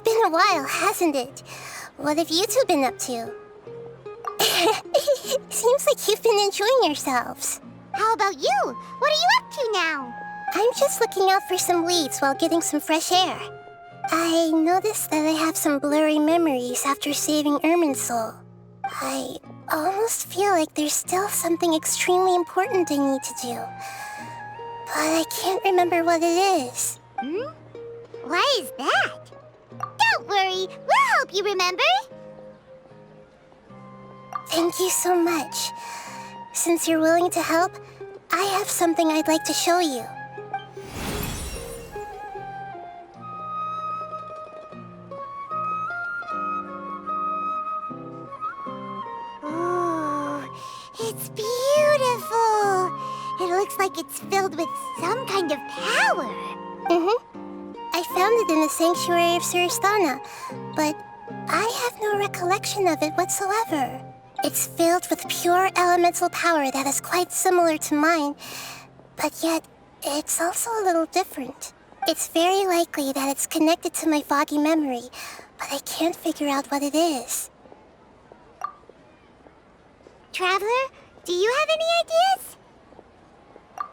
been a while, hasn't it? What have you two been up to? Seems like you've been enjoying yourselves. How about you? What are you up to now? I'm just looking out for some leads while getting some fresh air. I noticed that I have some blurry memories after saving Ermin's soul. I almost feel like there's still something extremely important I need to do. But I can't remember what it is. Why is that? Don't worry, we'll help you remember. Thank you so much. Since you're willing to help, I have something I'd like to show you. Ooh, it's beautiful. It looks like it's filled with some kind of power. I found it in the sanctuary of Suristana, but I have no recollection of it whatsoever. It's filled with pure elemental power that is quite similar to mine, but yet it's also a little different. It's very likely that it's connected to my foggy memory, but I can't figure out what it is. Traveler, do you have any ideas?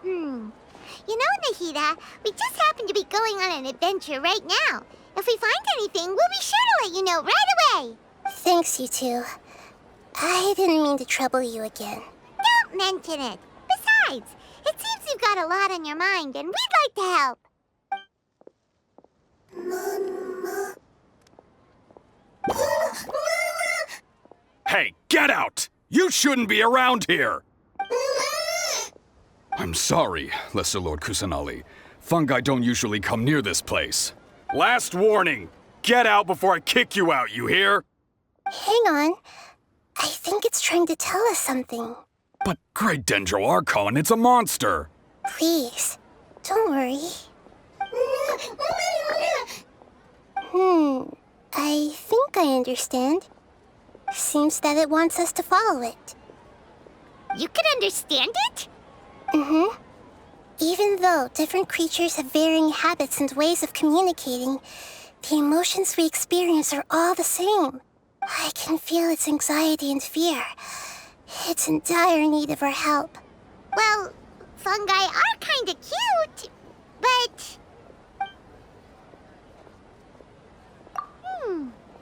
You know, Nahida, we just happen to be going on an adventure right now. If we find anything, we'll be sure to let you know right away. Thanks, you two. I didn't mean to trouble you again. Don't mention it. Besides, it seems you've got a lot on your mind, and we'd like to help. Hey, get out! You shouldn't be around here! I'm sorry, Lesser Lord Kusanali. Fungi don't usually come near this place. Last warning! Get out before I kick you out, you hear? Hang on. I think it's trying to tell us something. But Great Dendro Archon, it's a monster! Please, don't worry. I think I understand. Seems that it wants us to follow it. You can understand it? Even though different creatures have varying habits and ways of communicating, the emotions we experience are all the same. I can feel its anxiety and fear. It's in dire need of our help. Well, fungi are kinda cute, but...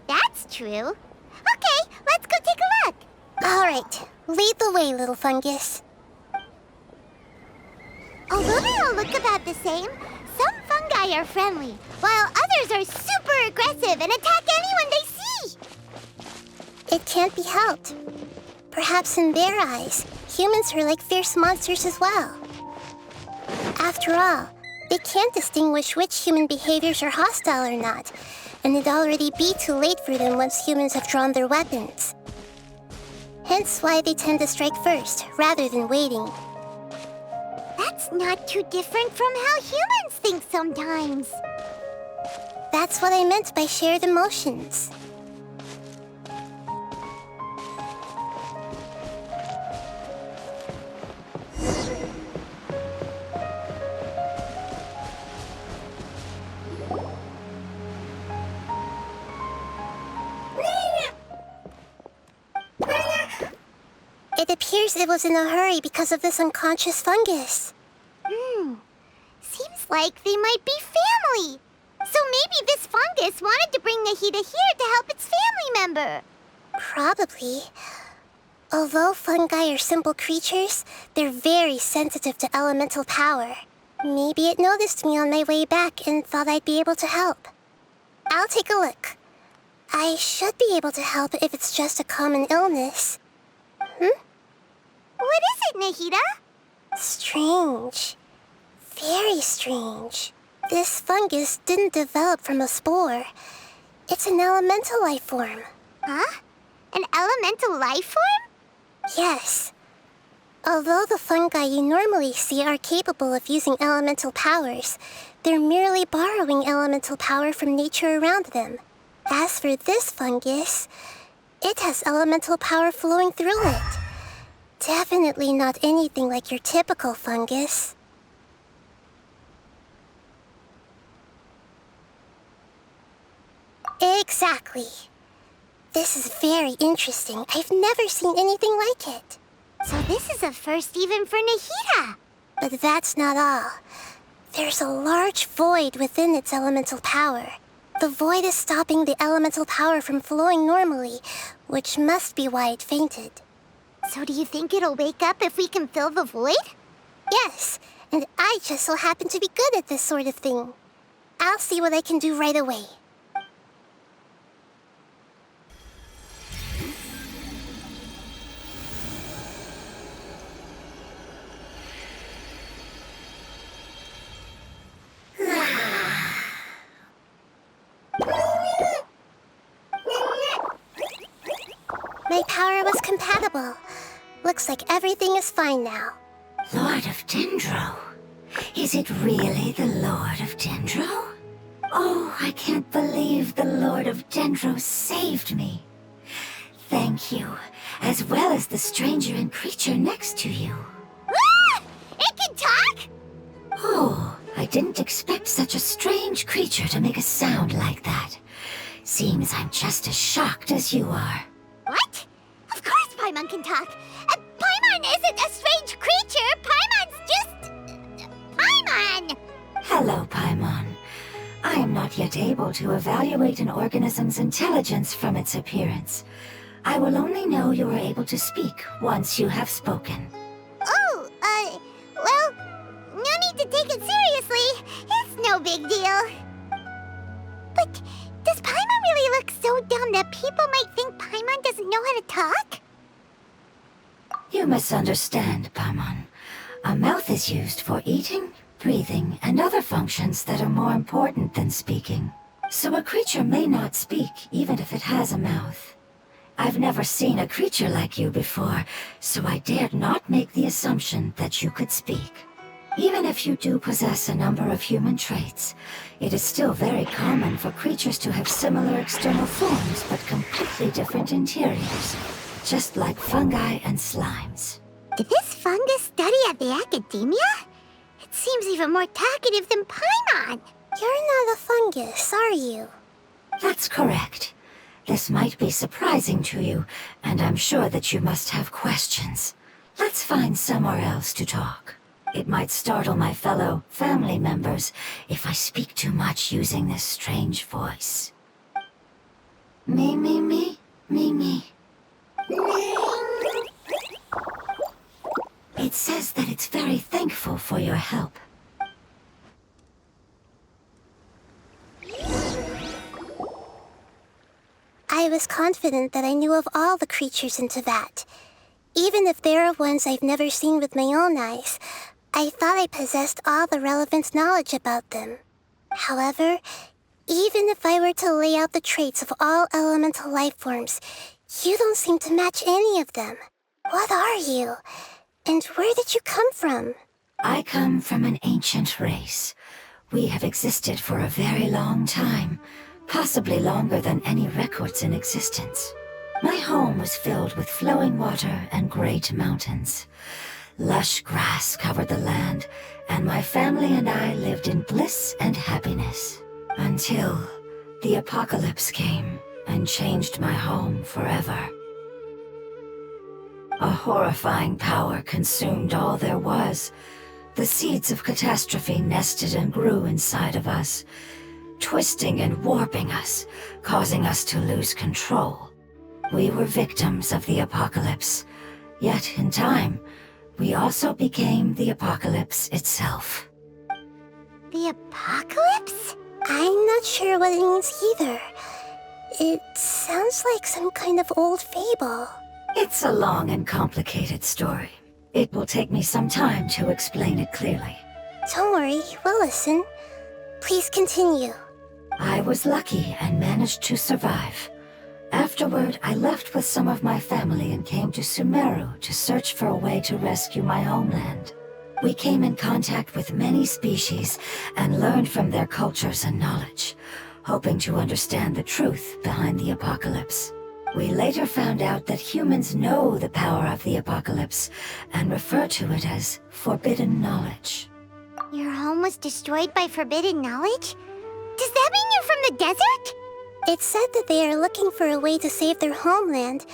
that's true. Okay, let's go take a look. All right, lead the way, little fungus. Although they all look about the same, some fungi are friendly, while others are super aggressive and attack anyone they see. It can't be helped. Perhaps in their eyes, humans are like fierce monsters as well. After all, they can't distinguish which human behaviors are hostile or not, and it'd already be too late for them once humans have drawn their weapons. Hence why they tend to strike first, rather than waiting. That's not too different from how humans think sometimes. That's what I meant by shared emotions. It appears it was in a hurry because of this unconscious fungus. Seems like they might be family. So maybe this fungus wanted to bring Nahida here to help its family member. Probably. Although fungi are simple creatures, they're very sensitive to elemental power. Maybe it noticed me on my way back and thought I'd be able to help. I'll take a look. I should be able to help if it's just a common illness. What is it, Nahida? Strange. Very strange. This fungus didn't develop from a spore. It's an elemental life form. Huh? An elemental life form? Yes. Although the fungi you normally see are capable of using elemental powers, they're merely borrowing elemental power from nature around them. As for this fungus, it has elemental power flowing through it. Definitely not anything like your typical fungus. Exactly. This is very interesting. I've never seen anything like it. So this is a first even for Nahida. But that's not all. There's a large void within its elemental power. The void is stopping the elemental power from flowing normally, which must be why it fainted. So do you think it'll wake up if we can fill the void? Yes, and I just so happen to be good at this sort of thing. I'll see what I can do right away. My power was compatible. Looks like everything is fine now. Lord of Dendro? Is it really the Lord of Dendro? Oh, I can't believe the Lord of Dendro saved me. Thank you, as well as the stranger and creature next to you. Ah! It can talk? Oh, I didn't expect such a strange creature to make a sound like that. Seems I'm just as shocked as you are. What? Of course Paimon can talk. Paimon isn't a strange creature. Paimon's just... Paimon! Hello, Paimon. I am not yet able to evaluate an organism's intelligence from its appearance. I will only know you are able to speak once you have spoken. Oh, well, no need to take it seriously. It's no big deal. But does Paimon really look so dumb that people might think Paimon doesn't know how to talk? You misunderstand, Paimon. A mouth is used for eating, breathing, and other functions that are more important than speaking. So a creature may not speak, even if it has a mouth. I've never seen a creature like you before, so I dared not make the assumption that you could speak. Even if you do possess a number of human traits, it is still very common for creatures to have similar external forms but completely different interiors, just like fungi and slimes. Did this fungus study at the academia? It seems even more talkative than Paimon. You're not a fungus, are you? That's correct. This might be surprising to you, and I'm sure that you must have questions. Let's find somewhere else to talk. It might startle my fellow family members if I speak too much using this strange voice. Me, me, me, me, me. It says that it's very thankful for your help. I was confident that I knew of all the creatures in Teyvat. Even if there are ones I've never seen with my own eyes, I thought I possessed all the relevant knowledge about them. However, even if I were to lay out the traits of all elemental life forms, you don't seem to match any of them. What are you? And where did you come from? I come from an ancient race. We have existed for a very long time, possibly longer than any records in existence. My home was filled with flowing water and great mountains. Lush grass covered the land, and my family and I lived in bliss and happiness. Until the apocalypse came and changed my home forever. A horrifying power consumed all there was. The seeds of catastrophe nested and grew inside of us, twisting and warping us, causing us to lose control. We were victims of the apocalypse, yet in time, we also became the apocalypse itself. The apocalypse? I'm not sure what it means either. It sounds like some kind of old fable. It's a long and complicated story. It will take me some time to explain it clearly. Don't worry, we'll listen. Please continue. I was lucky and managed to survive. Afterward, I left with some of my family and came to Sumeru to search for a way to rescue my homeland. We came in contact with many species and learned from their cultures and knowledge, hoping to understand the truth behind the apocalypse. We later found out that humans know the power of the apocalypse and refer to it as forbidden knowledge. Your home was destroyed by forbidden knowledge? Does that mean you're from the desert? It said that they are looking for a way to save their homeland,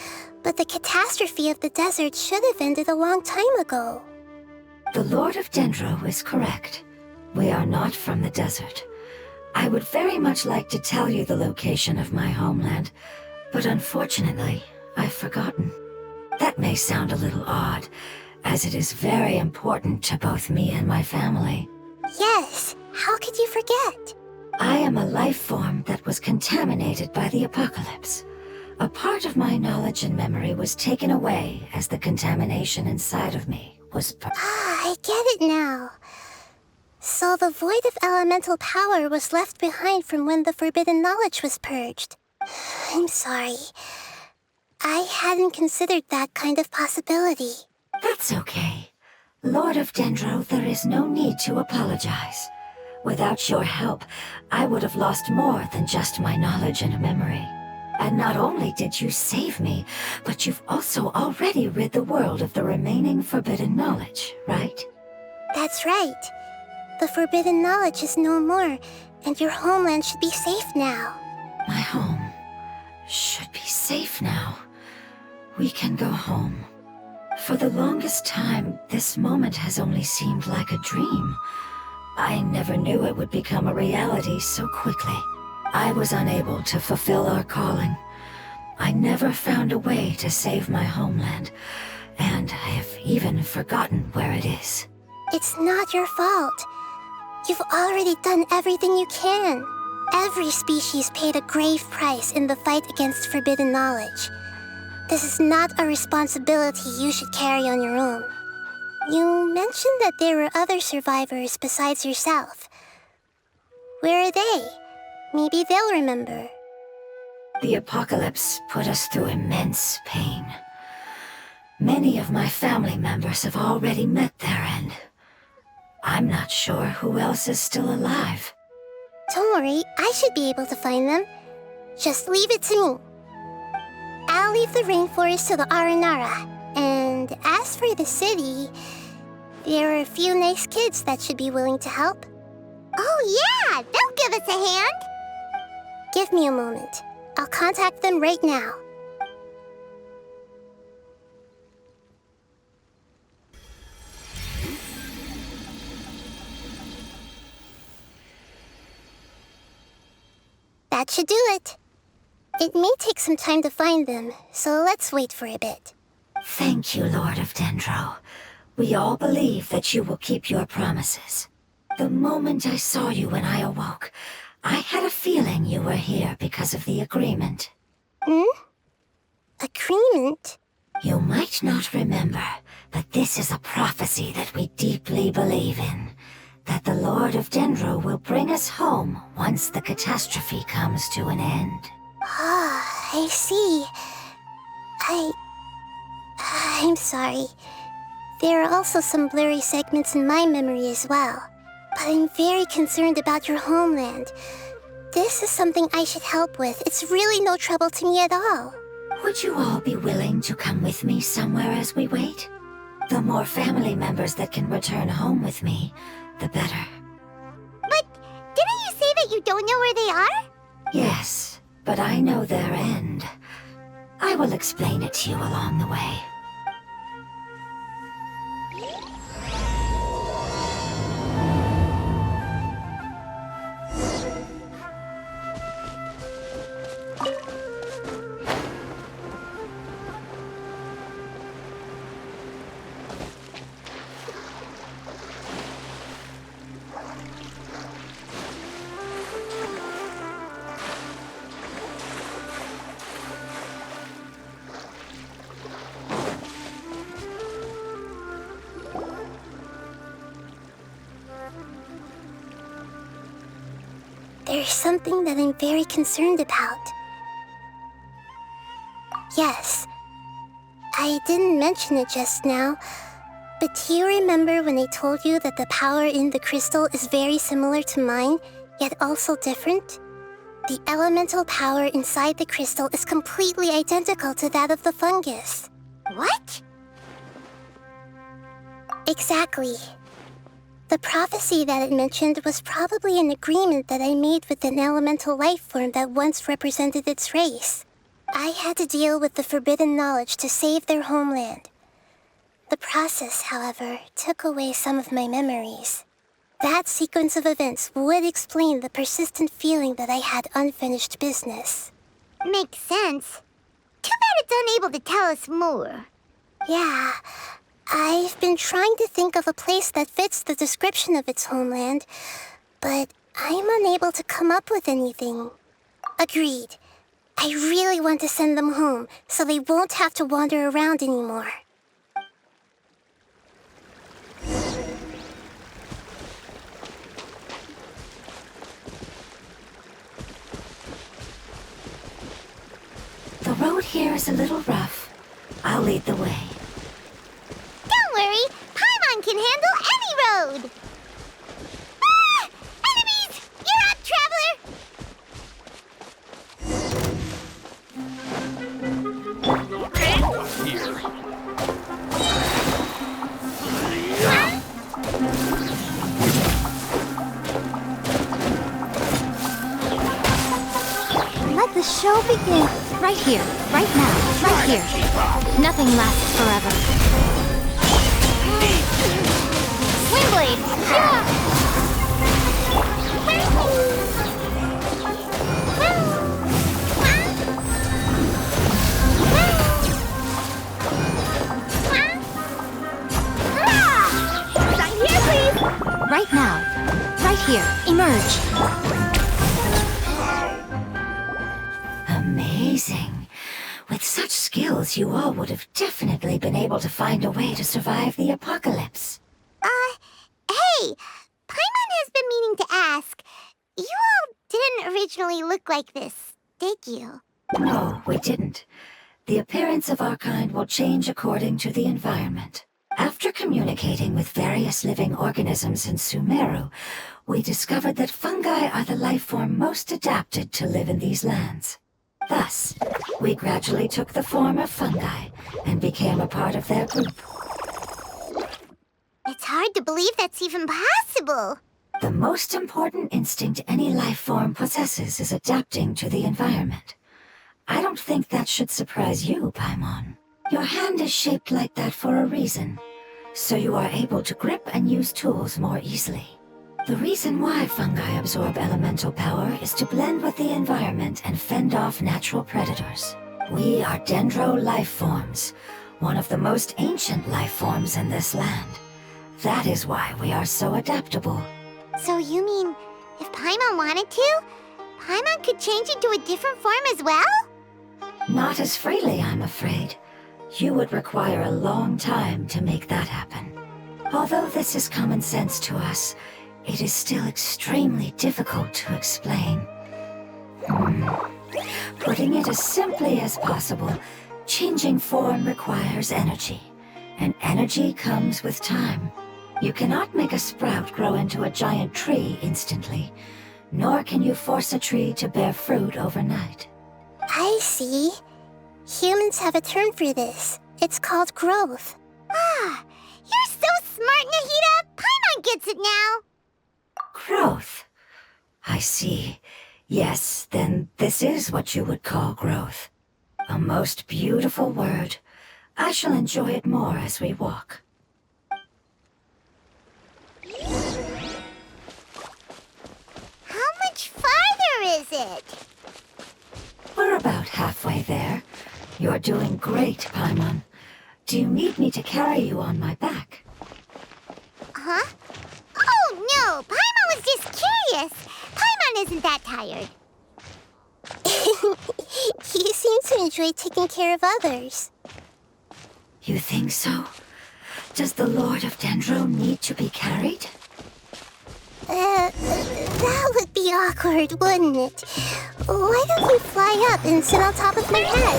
but the catastrophe of the desert should have ended a long time ago. The Lord of Dendro is correct. We are not from the desert. I would very much like to tell you the location of my homeland, but unfortunately, I've forgotten. That may sound a little odd, as it is very important to both me and my family. Yes, how could you forget? I am a life form that was contaminated by the apocalypse. A part of my knowledge and memory was taken away as the contamination inside of me was I get it now. So the void of elemental power was left behind from when the forbidden knowledge was purged. I'm sorry. I hadn't considered that kind of possibility. That's okay. Lord of Dendro, there is no need to apologize. Without your help, I would have lost more than just my knowledge and memory. And not only did you save me, but you've also already rid the world of the remaining forbidden knowledge, right? That's right. The forbidden knowledge is no more, and your homeland should be safe now. My home should be safe now. We can go home. For the longest time, this moment has only seemed like a dream. I never knew it would become a reality so quickly. I was unable to fulfill our calling. I never found a way to save my homeland, and I have even forgotten where it is. It's not your fault. You've already done everything you can. Every species paid a grave price in the fight against forbidden knowledge. This is not a responsibility you should carry on your own. You mentioned that there were other survivors besides yourself. Where are they? Maybe they'll remember. The apocalypse put us through immense pain. Many of my family members have already met their end. I'm not sure who else is still alive. Don't worry, I should be able to find them. Just leave it to me. I'll leave the rainforest to the Aranara. And as for the city, there are a few nice kids that should be willing to help. Oh yeah, they'll give us a hand. Give me a moment. I'll contact them right now. That should do it. It may take some time to find them, so let's wait for a bit. Thank you, Lord of Dendro. We all believe that you will keep your promises. The moment I saw you when I awoke, I had a feeling you were here because of the agreement. Agreement? You might not remember, but this is a prophecy that we deeply believe in. That the Lord of Dendro will bring us home once the catastrophe comes to an end. Ah, I see. I'm sorry. There are also some blurry segments in my memory as well. But I'm very concerned about your homeland. This is something I should help with. It's really no trouble to me at all. Would you all be willing to come with me somewhere as we wait? The more family members that can return home with me, the better. But didn't you say that you don't know where they are? Yes, but I know their end. I will explain it to you along the way. There's something that I'm very concerned about. Yes, I didn't mention it just now, but do you remember when I told you that the power in the crystal is very similar to mine, yet also different? The elemental power inside the crystal is completely identical to that of the fungus. What? Exactly. The prophecy that it mentioned was probably an agreement that I made with an elemental life form that once represented its race. I had to deal with the forbidden knowledge to save their homeland. The process, however, took away some of my memories. That sequence of events would explain the persistent feeling that I had unfinished business. Makes sense. Too bad it's unable to tell us more. Yeah, I've been trying to think of a place that fits the description of its homeland, but I'm unable to come up with anything. Agreed. I really want to send them home, so they won't have to wander around anymore. The road here is a little rough. I'll lead the way. Don't worry, Paimon can handle any road! Ah! Enemies! You're up, traveler! Here. Let the show begin. Right here, right now, right here. Nothing lasts forever. Windblade! Right here, please! Right now, right here, emerge. Amazing. With such skills, you all would have definitely been able to find a way to survive the apocalypse. Hey! Paimon has been meaning to ask. You all didn't originally look like this, did you? No, we didn't. The appearance of our kind will change according to the environment. After communicating with various living organisms in Sumeru, we discovered that fungi are the life form most adapted to live in these lands. Thus, we gradually took the form of fungi and became a part of their group. It's hard to believe that's even possible. The most important instinct any life form possesses is adapting to the environment. I don't think that should surprise you, Paimon. Your hand is shaped like that for a reason, so you are able to grip and use tools more easily. The reason why fungi absorb elemental power is to blend with the environment and fend off natural predators. We are dendro life forms, one of the most ancient life forms in this land. That is why we are so adaptable. So you mean, if Paimon wanted to, Paimon could change into a different form as well? Not as freely, I'm afraid. You would require a long time to make that happen. Although this is common sense to us, it is still extremely difficult to explain. Putting it as simply as possible, changing form requires energy, and energy comes with time. You cannot make a sprout grow into a giant tree instantly, nor can you force a tree to bear fruit overnight. I see. Humans have a term for this. It's called growth. Ah, you're so smart, Nahida! Paimon gets it now! Growth. I see. Yes, then this is what you would call growth. A most beautiful word. I shall enjoy it more as we walk. How much farther is it? We're about halfway there. You're doing great, Paimon. Do you need me to carry you on my back? Huh? Oh, no! Paimon was just curious! Paimon isn't that tired. You seem to enjoy taking care of others. You think so? Does the Lord of Dendro need to be carried? That would be awkward, wouldn't it? Why don't you fly up and sit on top of my head?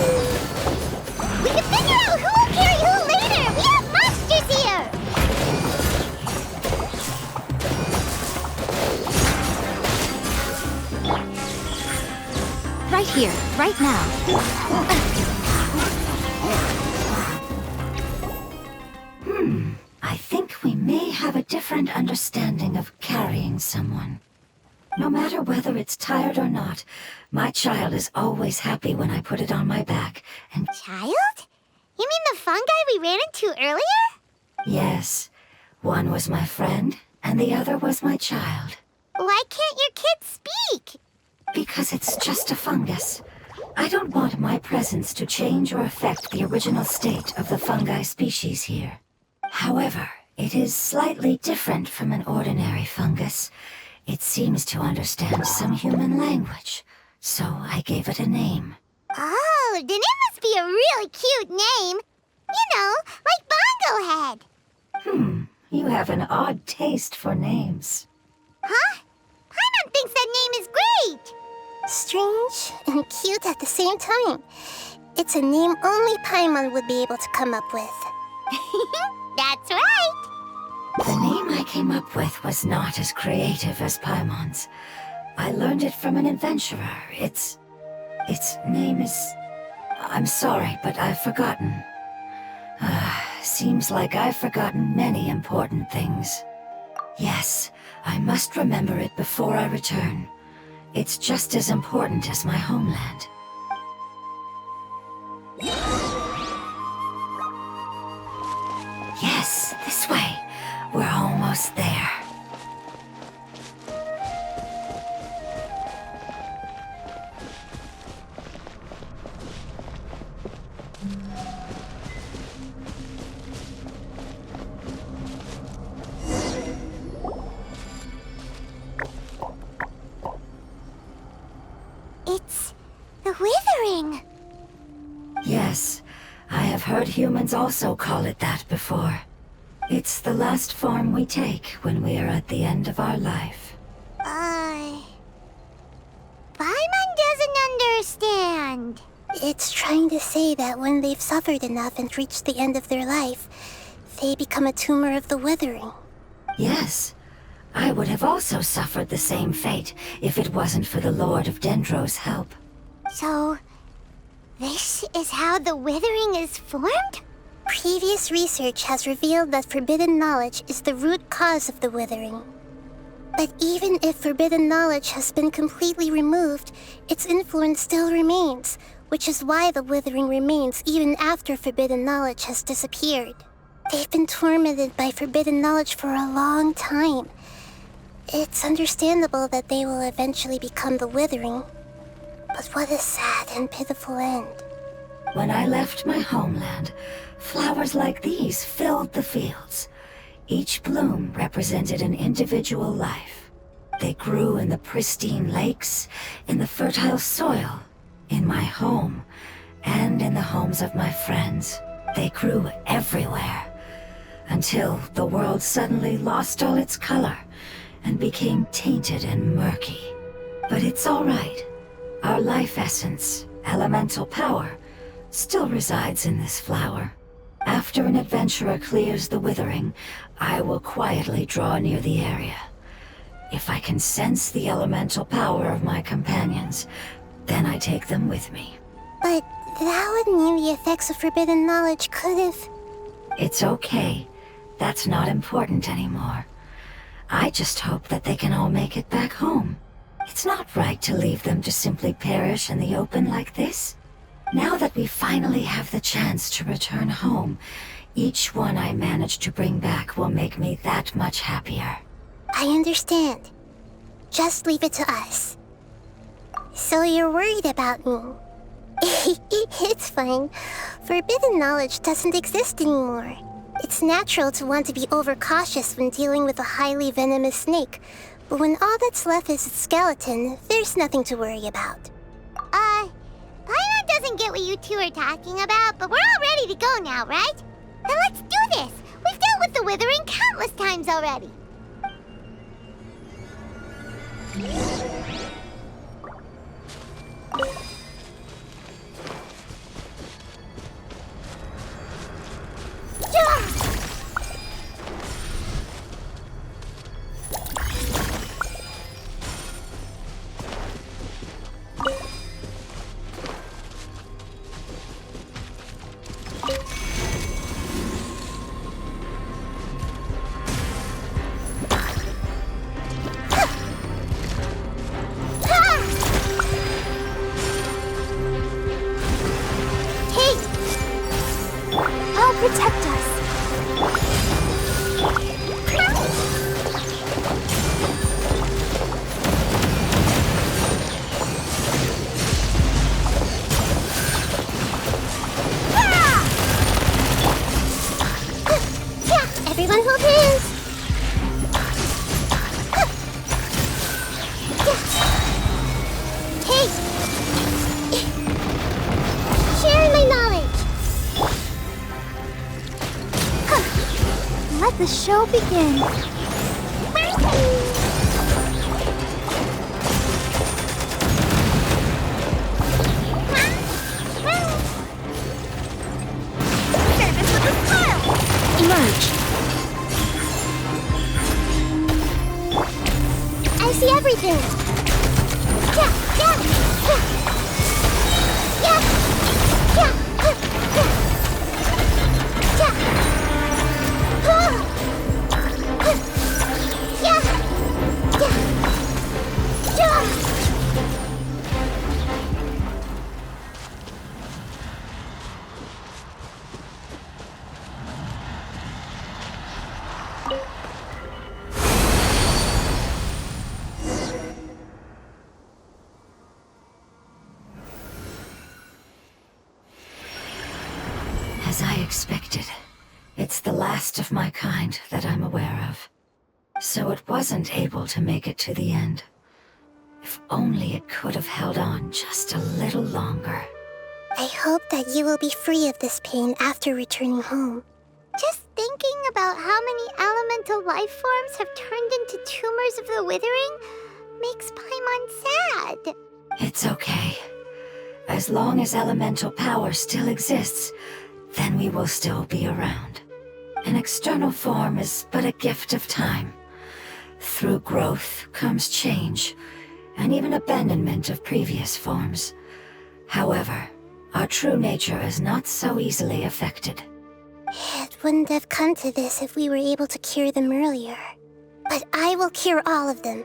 We can figure out who will carry who later! We have monsters here! Right here, right now. I think we may have a different understanding of carrying someone. No matter whether it's tired or not, my child is always happy when I put it on my back, and... Child? You mean the fungi we ran into earlier? Yes, one was my friend, and the other was my child. Why can't your kid speak? Because it's just a fungus. I don't want my presence to change or affect the original state of the fungi species here. However, it is slightly different from an ordinary fungus. It seems to understand some human language, so I gave it a name. Oh, then it must be a really cute name. You know, like Bongo Head. You have an odd taste for names. Huh? Paimon thinks that name is great. Strange and cute at the same time. It's a name only Paimon would be able to come up with. That's right. The name I came up with was not as creative as Paimon's. I learned it from an adventurer. Its name is... I'm sorry, but I've forgotten. Seems like I've forgotten many important things. Yes, I must remember it before I return. It's just as important as my homeland. Yes, this way. We're almost there. It's the withering. Yes, I have heard humans also call it that before. It's the last form we take when we are at the end of our life. Paimon doesn't understand. It's trying to say that when they've suffered enough and reached the end of their life, they become a tumor of the withering. Yes, I would have also suffered the same fate if it wasn't for the Lord of Dendro's help. So, this is how the withering is formed? Previous research has revealed that forbidden knowledge is the root cause of the withering. But even if forbidden knowledge has been completely removed, its influence still remains, which is why the withering remains even after forbidden knowledge has disappeared. They've been tormented by forbidden knowledge for a long time. It's understandable that they will eventually become the withering. But what a sad and pitiful end. When I left my homeland, flowers like these filled the fields. Each bloom represented an individual life. They grew in the pristine lakes, in the fertile soil, in my home, and in the homes of my friends. They grew everywhere, until the world suddenly lost all its color and became tainted and murky. But it's all right. Our life essence, elemental power, still resides in this flower. After an adventurer clears the withering, I will quietly draw near the area. If I can sense the elemental power of my companions, then I take them with me. But that would mean the effects of forbidden knowledge could have... It's okay. That's not important anymore. I just hope that they can all make it back home. It's not right to leave them to simply perish in the open like this. Now that we finally have the chance to return home, each one I manage to bring back will make me that much happier. I understand. Just leave it to us. So you're worried about me? It's fine. Forbidden knowledge doesn't exist anymore. It's natural to want to be overcautious when dealing with a highly venomous snake, but when all that's left is its skeleton, there's nothing to worry about. Paimon doesn't get what you two are talking about, but we're all ready to go now, right? Then let's do this! We've dealt with the withering countless times already! protect us. Everyone hold hands. Hey! Sharing my knowledge. Let the show begin. Emerge. I see everything. Yeah, yeah, yeah. Yeah, yeah, yeah. Yeah, yeah, yeah. As I expected, it's the last of my kind that I'm aware of. So it wasn't able to make it to the end. If only it could have held on just a little longer. I hope that you will be free of this pain after returning home. Just thinking about how many elemental life forms have turned into tumors of the withering makes Paimon sad. It's okay. As long as elemental power still exists, then we will still be around. An external form is but a gift of time. Through growth comes change, and even abandonment of previous forms. However, our true nature is not so easily affected. It wouldn't have come to this if we were able to cure them earlier. But I will cure all of them.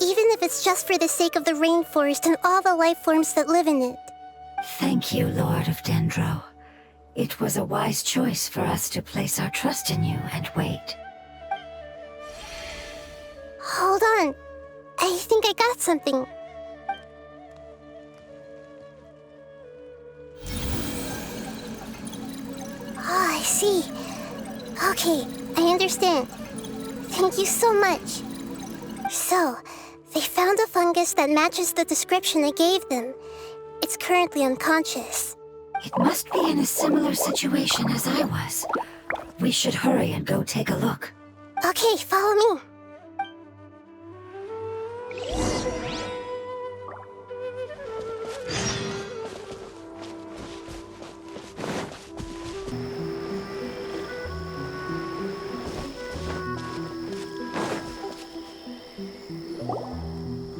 Even if it's just for the sake of the rainforest and all the life forms that live in it. Thank you, Lord of Dendro. It was a wise choice for us to place our trust in you and wait. Hold on. I think I got something. Oh, I see. Okay, I understand. Thank you so much. So, they found a fungus that matches the description I gave them. It's currently unconscious. It must be in a similar situation as I was. We should hurry and go take a look. Okay, follow me.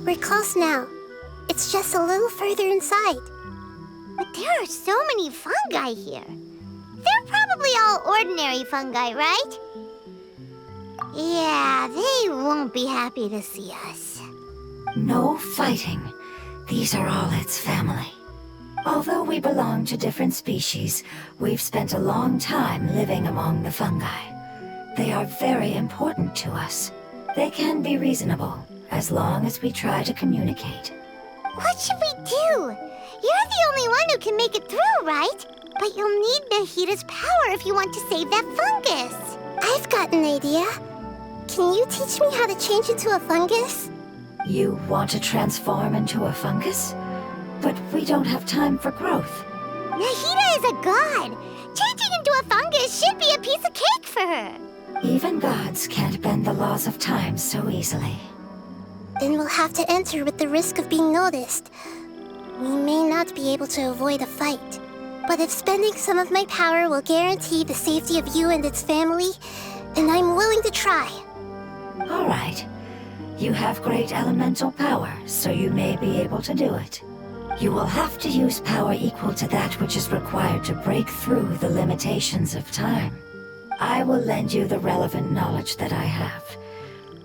We're close now. It's just a little further inside. But there are so many fungi here. They're probably all ordinary fungi, right? Yeah, they won't be happy to see us. No fighting. These are all its family. Although we belong to different species, we've spent a long time living among the fungi. They are very important to us. They can be reasonable, as long as we try to communicate. What should we do? You're the only one who can make it through, right? But you'll need Nahita's power if you want to save that fungus. I've got an idea. Can you teach me how to change into a fungus? You want to transform into a fungus? But we don't have time for growth. Nahita is a god. Changing into a fungus should be a piece of cake for her. Even gods can't bend the laws of time so easily. Then we'll have to enter with the risk of being noticed. We may not be able to avoid a fight. But if spending some of my power will guarantee the safety of you and its family, then I'm willing to try. All right. You have great elemental power, so you may be able to do it. You will have to use power equal to that which is required to break through the limitations of time. I will lend you the relevant knowledge that I have.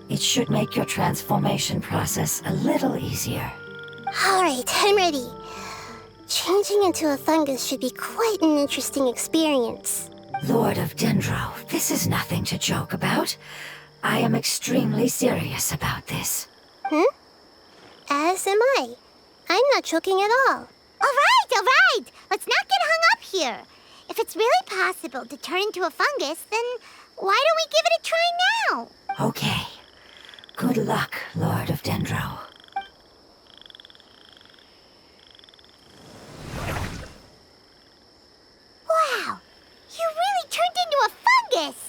It should make your transformation process a little easier. All right, I'm ready. Changing into a fungus should be quite an interesting experience. Lord of Dendro, this is nothing to joke about. I am extremely serious about this. As am I. I'm not joking at all. All right! Let's not get hung up here. If it's really possible to turn into a fungus, then why don't we give it a try now? Okay. Good luck, Lord of Dendro. Wow! You really turned into a fungus!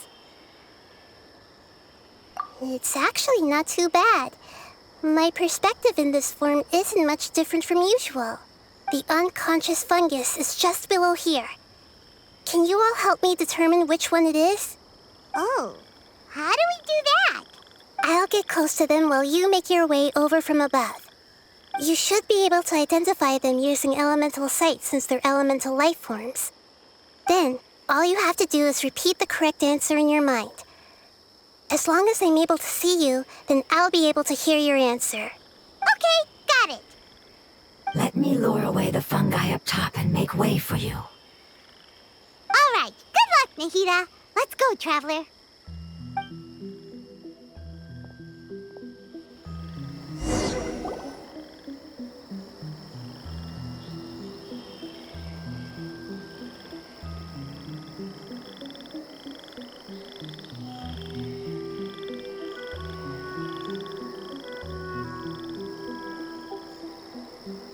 It's actually not too bad. My perspective in this form isn't much different from usual. The unconscious fungus is just below here. Can you all help me determine which one it is? Oh, how do we do that? I'll get close to them while you make your way over from above. You should be able to identify them using elemental sight since they're elemental life forms. Then, all you have to do is repeat the correct answer in your mind. As long as I'm able to see you, then I'll be able to hear your answer. Okay, got it. Let me lure away the fungi up top and make way for you. All right, good luck, Nahida. Let's go, Traveler.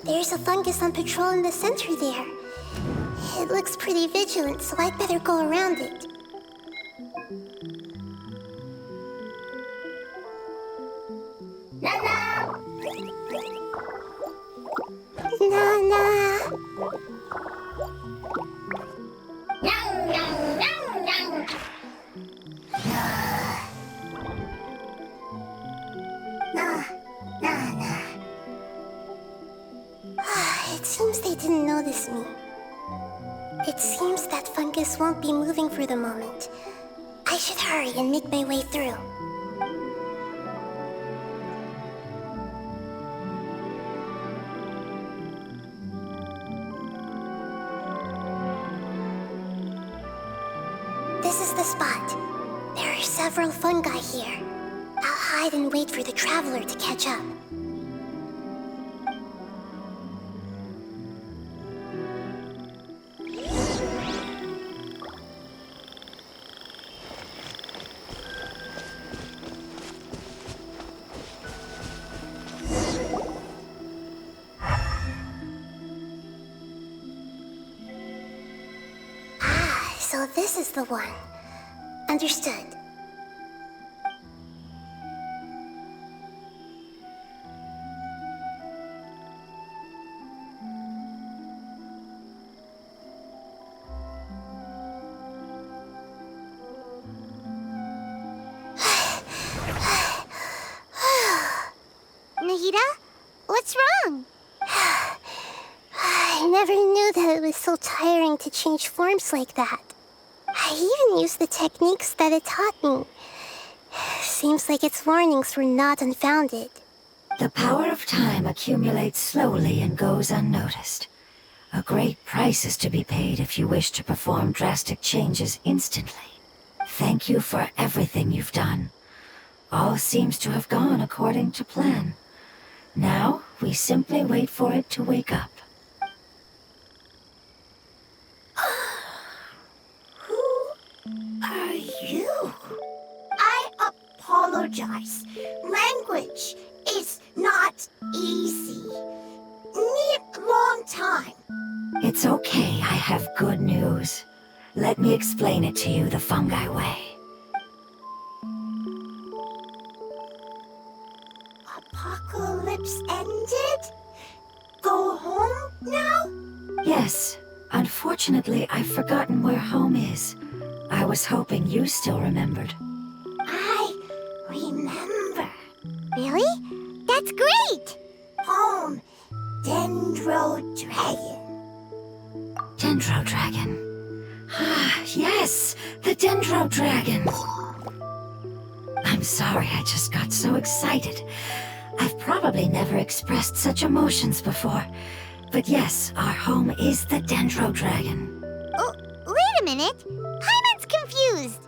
There's a fungus on patrol in the center there. It looks pretty vigilant, so I'd better go around it. Nana! It seems they didn't notice me. It seems that fungus won't be moving for the moment. I should hurry and make my way through. This is the spot. There are several fungi here. I'll hide and wait for the traveler to catch up. So this is the one. Understood. Nahida, what's wrong? I never knew that it was so tiring to change forms like that. I even used the techniques that it taught me. Seems like its warnings were not unfounded. The power of time accumulates slowly and goes unnoticed. A great price is to be paid if you wish to perform drastic changes instantly. Thank you for everything you've done. All seems to have gone according to plan. Now, we simply wait for it to wake up. Are you? I apologize. Language is not easy. Need long time. It's okay, I have good news. Let me explain it to you the fungi way. Apocalypse ended? Go home now? Yes, unfortunately I've forgotten where home is. I was hoping you still remembered. I remember. Really? That's great! Home, Dendro Dragon. Dendro Dragon. Ah, yes, the Dendro Dragon. I'm sorry, I just got so excited. I've probably never expressed such emotions before. But yes, our home is the Dendro Dragon. Oh, wait a minute. Paimon's confused.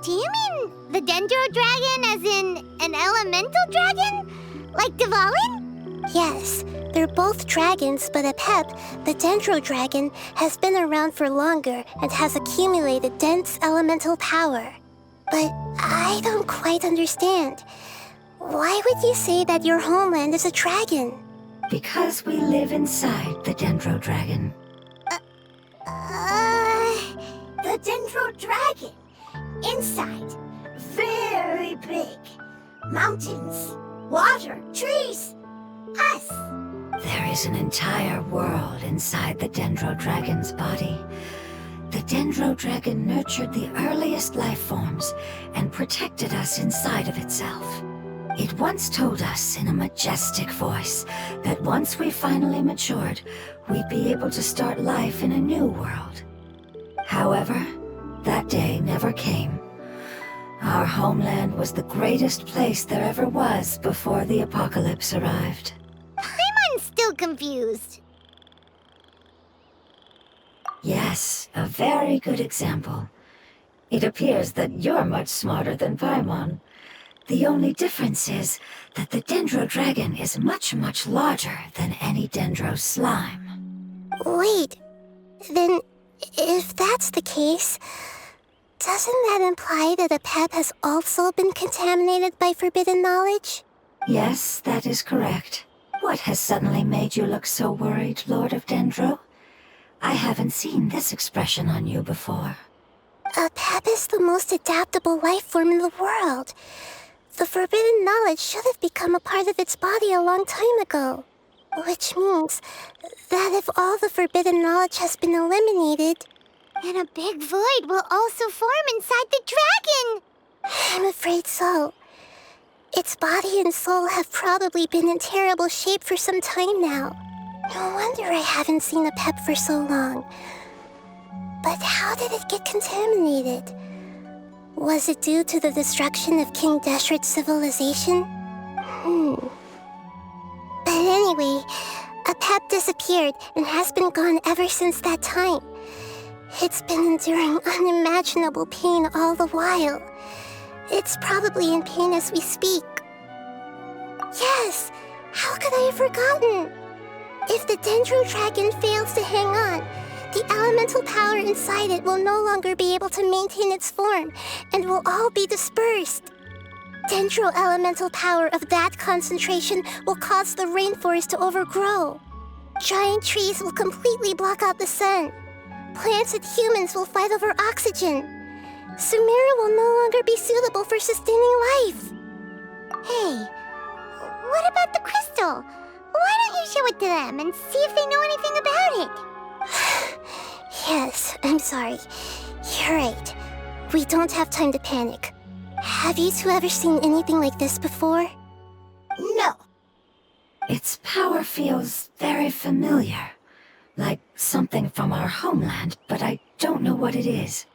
Do you mean the Dendro Dragon as in an elemental dragon? Like Dvalin? Yes, they're both dragons, but Apep, the Dendro Dragon, has been around for longer and has accumulated dense elemental power. But I don't quite understand. Why would you say that your homeland is a dragon? Because we live inside the Dendro Dragon. The Dendro Dragon. Inside. Very big. Mountains, water, trees. Us. There is an entire world inside the Dendro Dragon's body. The Dendro Dragon nurtured the earliest life forms and protected us inside of itself. It once told us in a majestic voice that once we finally matured, we'd be able to start life in a new world. However, that day never came. Our homeland was the greatest place there ever was before the apocalypse arrived. Paimon's still confused. Yes, a very good example. It appears that you're much smarter than Paimon. The only difference is that the Dendro Dragon is much, much larger than any Dendro slime. Wait, then if that's the case, doesn't that imply that Apep has also been contaminated by forbidden knowledge? Yes, that is correct. What has suddenly made you look so worried, Lord of Dendro? I haven't seen this expression on you before. Apep is the most adaptable life form in the world. The forbidden knowledge should have become a part of its body a long time ago. Which means that if all the forbidden knowledge has been eliminated, then a big void will also form inside the dragon! I'm afraid so. Its body and soul have probably been in terrible shape for some time now. No wonder I haven't seen Apep for so long. But how did it get contaminated? Was it due to the destruction of King Deshret's civilization? But anyway, Apep disappeared and has been gone ever since that time. It's been enduring unimaginable pain all the while. It's probably in pain as we speak. Yes! How could I have forgotten? If the Dendro Dragon fails to hang on, the elemental power inside it will no longer be able to maintain its form and will all be dispersed. Dendro elemental power of that concentration will cause the rainforest to overgrow. Giant trees will completely block out the sun. Plants and humans will fight over oxygen. Sumeru will no longer be suitable for sustaining life. Hey, what about the crystal? Why don't you show it to them and see if they know anything about it? Yes, I'm sorry. You're right. We don't have time to panic. Have you two ever seen anything like this before? No. Its power feels very familiar. Like something from our homeland, but I don't know what it is.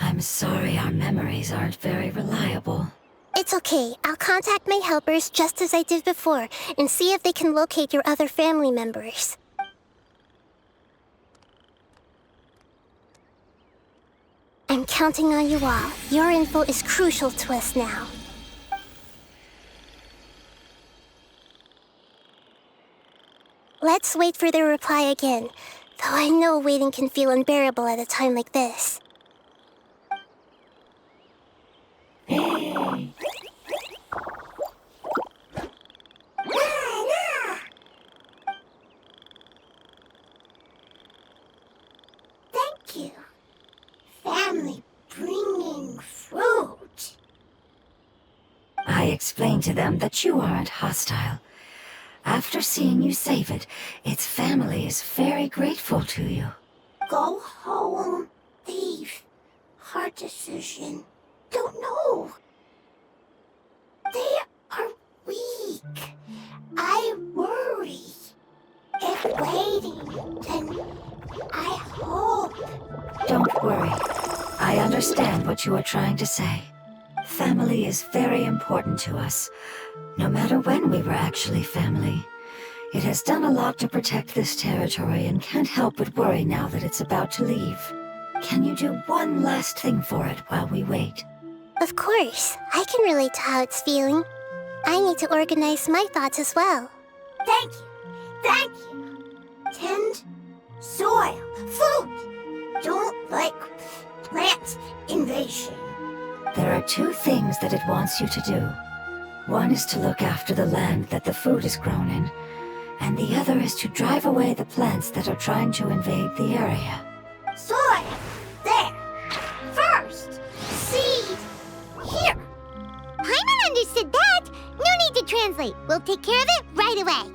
I'm sorry our memories aren't very reliable. It's okay. I'll contact my helpers just as I did before and see if they can locate your other family members. I'm counting on you all. Your info is crucial to us now. Let's wait for their reply again, though I know waiting can feel unbearable at a time like this. Thank you. Family bringing fruit. I explained to them that you aren't hostile. After seeing you save it, its family is very grateful to you. Go home, thief. Hard decision. Don't know. They are weak. I worry. If waiting, then I hope. Don't worry. I understand what you are trying to say. Family is very important to us, no matter when we were actually family. It has done a lot to protect this territory and can't help but worry now that it's about to leave. Can you do one last thing for it while we wait? Of course, I can relate to how it's feeling. I need to organize my thoughts as well. Thank you. Thank you. Tend, soil, food. Don't like plant invasion. There are two things that it wants you to do. One is to look after the land that the food is grown in, and the other is to drive away the plants that are trying to invade the area. Soil. There. First. Seed. Here. Paimon understood that. No need to translate. We'll take care of it right away.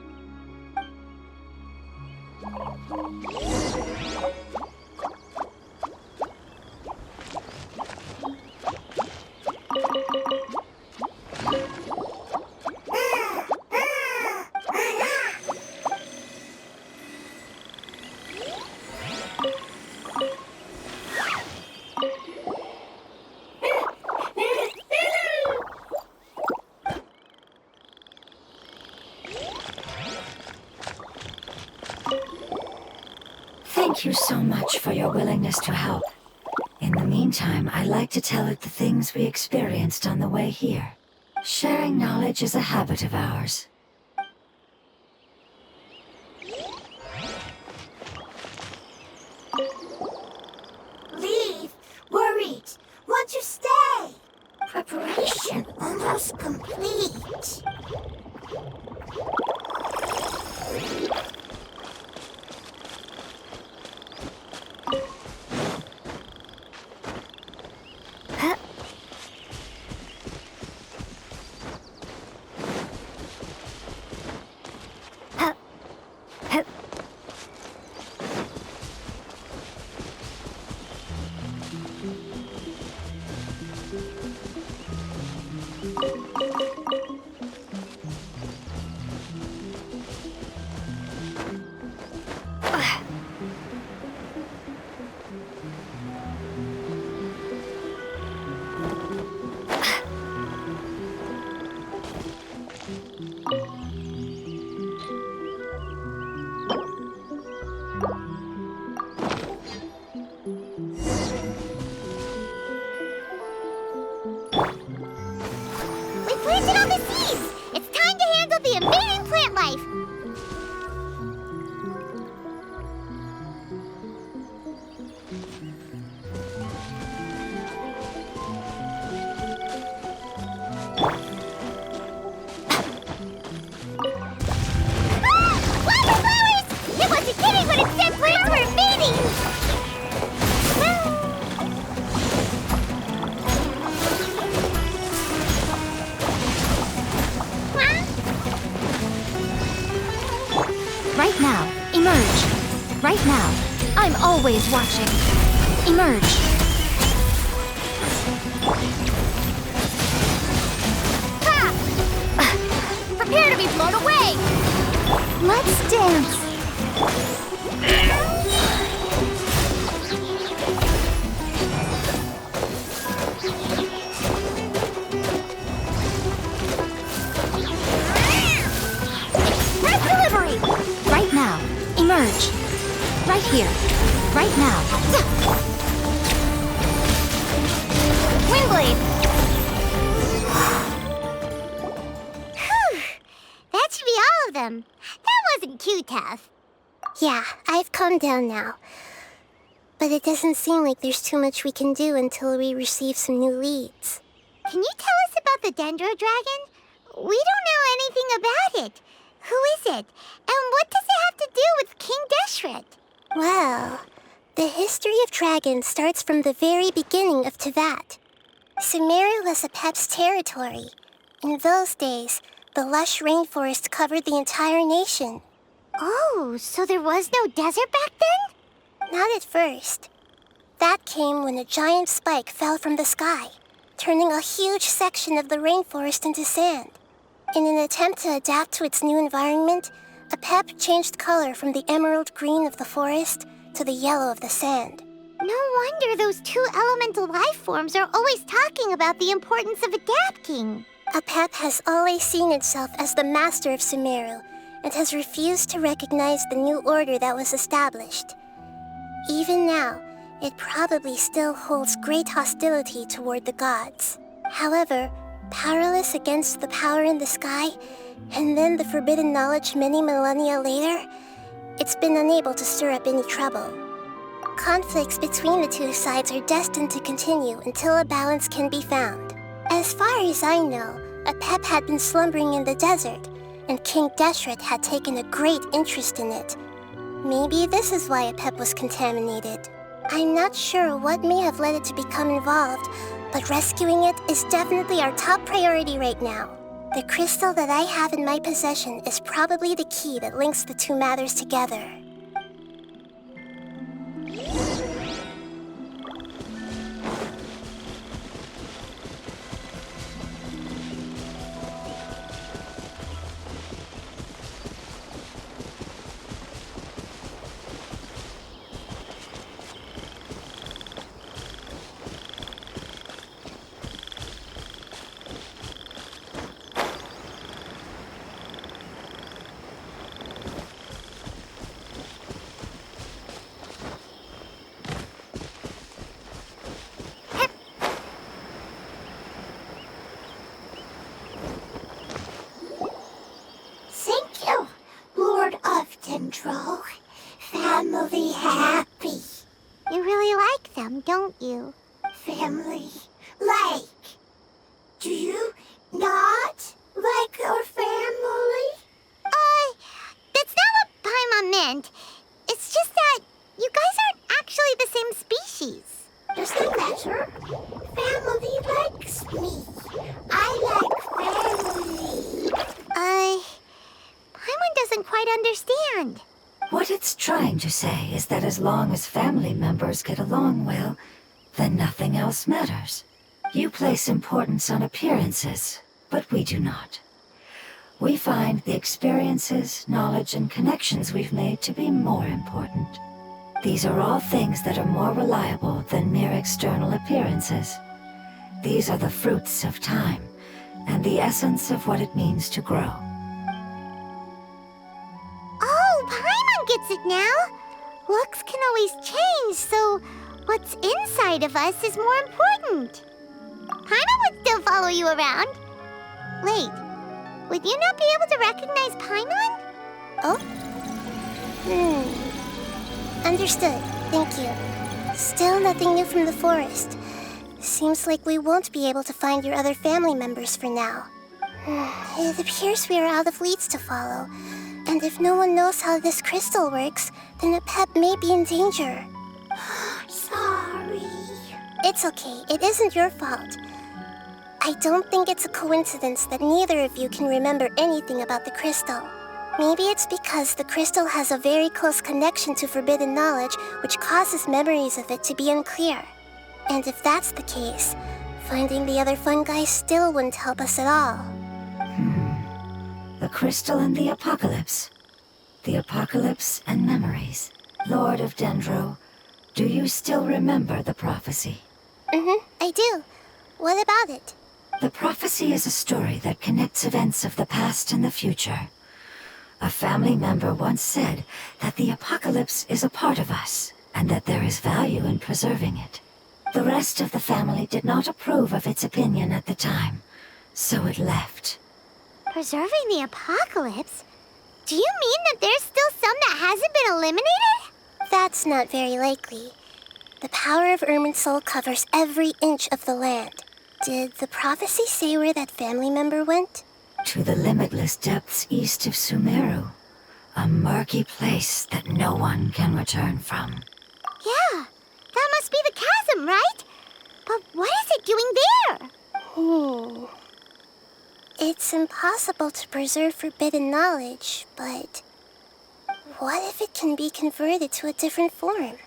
Thank you so much for your willingness to help. In the meantime, I like to tell it the things we experienced on the way here. Sharing knowledge is a habit of ours. Leave. Worried. Want to stay. Preparation almost complete. We planted all the seeds! It's time to handle the invading plant life! Ah! Wildflowers! It wasn't kidding when it said plants were invading! Right now, emerge. Right now, I'm always watching. Emerge. Ha! Prepare to be blown away! Let's dance. Express delivery! Right now, emerge. Right here. Right now. Windblade! Whew! That should be all of them. That wasn't too tough. Yeah, I've calmed down now. But it doesn't seem like there's too much we can do until we receive some new leads. Can you tell us about the Dendro Dragon? We don't know anything about it. Who is it? And what does it have to do with King Deshret? Well, the history of dragons starts from the very beginning of Teyvat. Sumeru was Apep's territory. In those days, the lush rainforest covered the entire nation. Oh, so there was no desert back then? Not at first. That came when a giant spike fell from the sky, turning a huge section of the rainforest into sand. In an attempt to adapt to its new environment, Apep changed color from the emerald green of the forest to the yellow of the sand. No wonder those two elemental life forms are always talking about the importance of adapting. Apep has always seen itself as the master of Sumeru, and has refused to recognize the new order that was established. Even now, it probably still holds great hostility toward the gods. However, powerless against the power in the sky, and then the forbidden knowledge many millennia later, it's been unable to stir up any trouble. Conflicts between the two sides are destined to continue until a balance can be found. As far as I know, Apep had been slumbering in the desert, and King Deshret had taken a great interest in it. Maybe this is why Apep was contaminated. I'm not sure what may have led it to become involved, but rescuing it is definitely our top priority right now. The crystal that I have in my possession is probably the key that links the two matters together. Thank you, Lord of Dendro. Family happy. You really like them, don't you? Family like. Do you not like your family? That's not what Paimon meant. It's just that you guys aren't actually the same species. Does that matter? Family likes me. I like family. Paimon doesn't quite understand. What it's trying to say is that as long as family members get along well, then nothing else matters. You place importance on appearances, but we do not. We find the experiences, knowledge, and connections we've made to be more important. These are all things that are more reliable than mere external appearances. These are the fruits of time, and the essence of what it means to grow. Oh, Paimon gets it now. Looks can always change, so what's inside of us is more important. Paimon would still follow you around. Wait, would you not be able to recognize Paimon? Oh? Understood. Thank you. Still nothing new from the forest. Seems like we won't be able to find your other family members for now. It appears we are out of leads to follow. And if no one knows how this crystal works, then Apep may be in danger. Sorry. It's okay. It isn't your fault. I don't think it's a coincidence that neither of you can remember anything about the crystal. Maybe it's because the crystal has a very close connection to forbidden knowledge, which causes memories of it to be unclear. And if that's the case, finding the other fungi still wouldn't help us at all. The crystal and the apocalypse. The apocalypse and memories. Lord of Dendro, do you still remember the prophecy? I do. What about it? The prophecy is a story that connects events of the past and the future. A family member once said that the apocalypse is a part of us, and that there is value in preserving it. The rest of the family did not approve of its opinion at the time, so it left. Preserving the apocalypse? Do you mean that there's still some that hasn't been eliminated? That's not very likely. The power of Irminsul covers every inch of the land. Did the prophecy say where that family member went? To the limitless depths east of Sumeru. A murky place that no one can return from. Yeah, that must be the chasm, right? But what is it doing there? It's impossible to preserve forbidden knowledge, but what if it can be converted to a different form?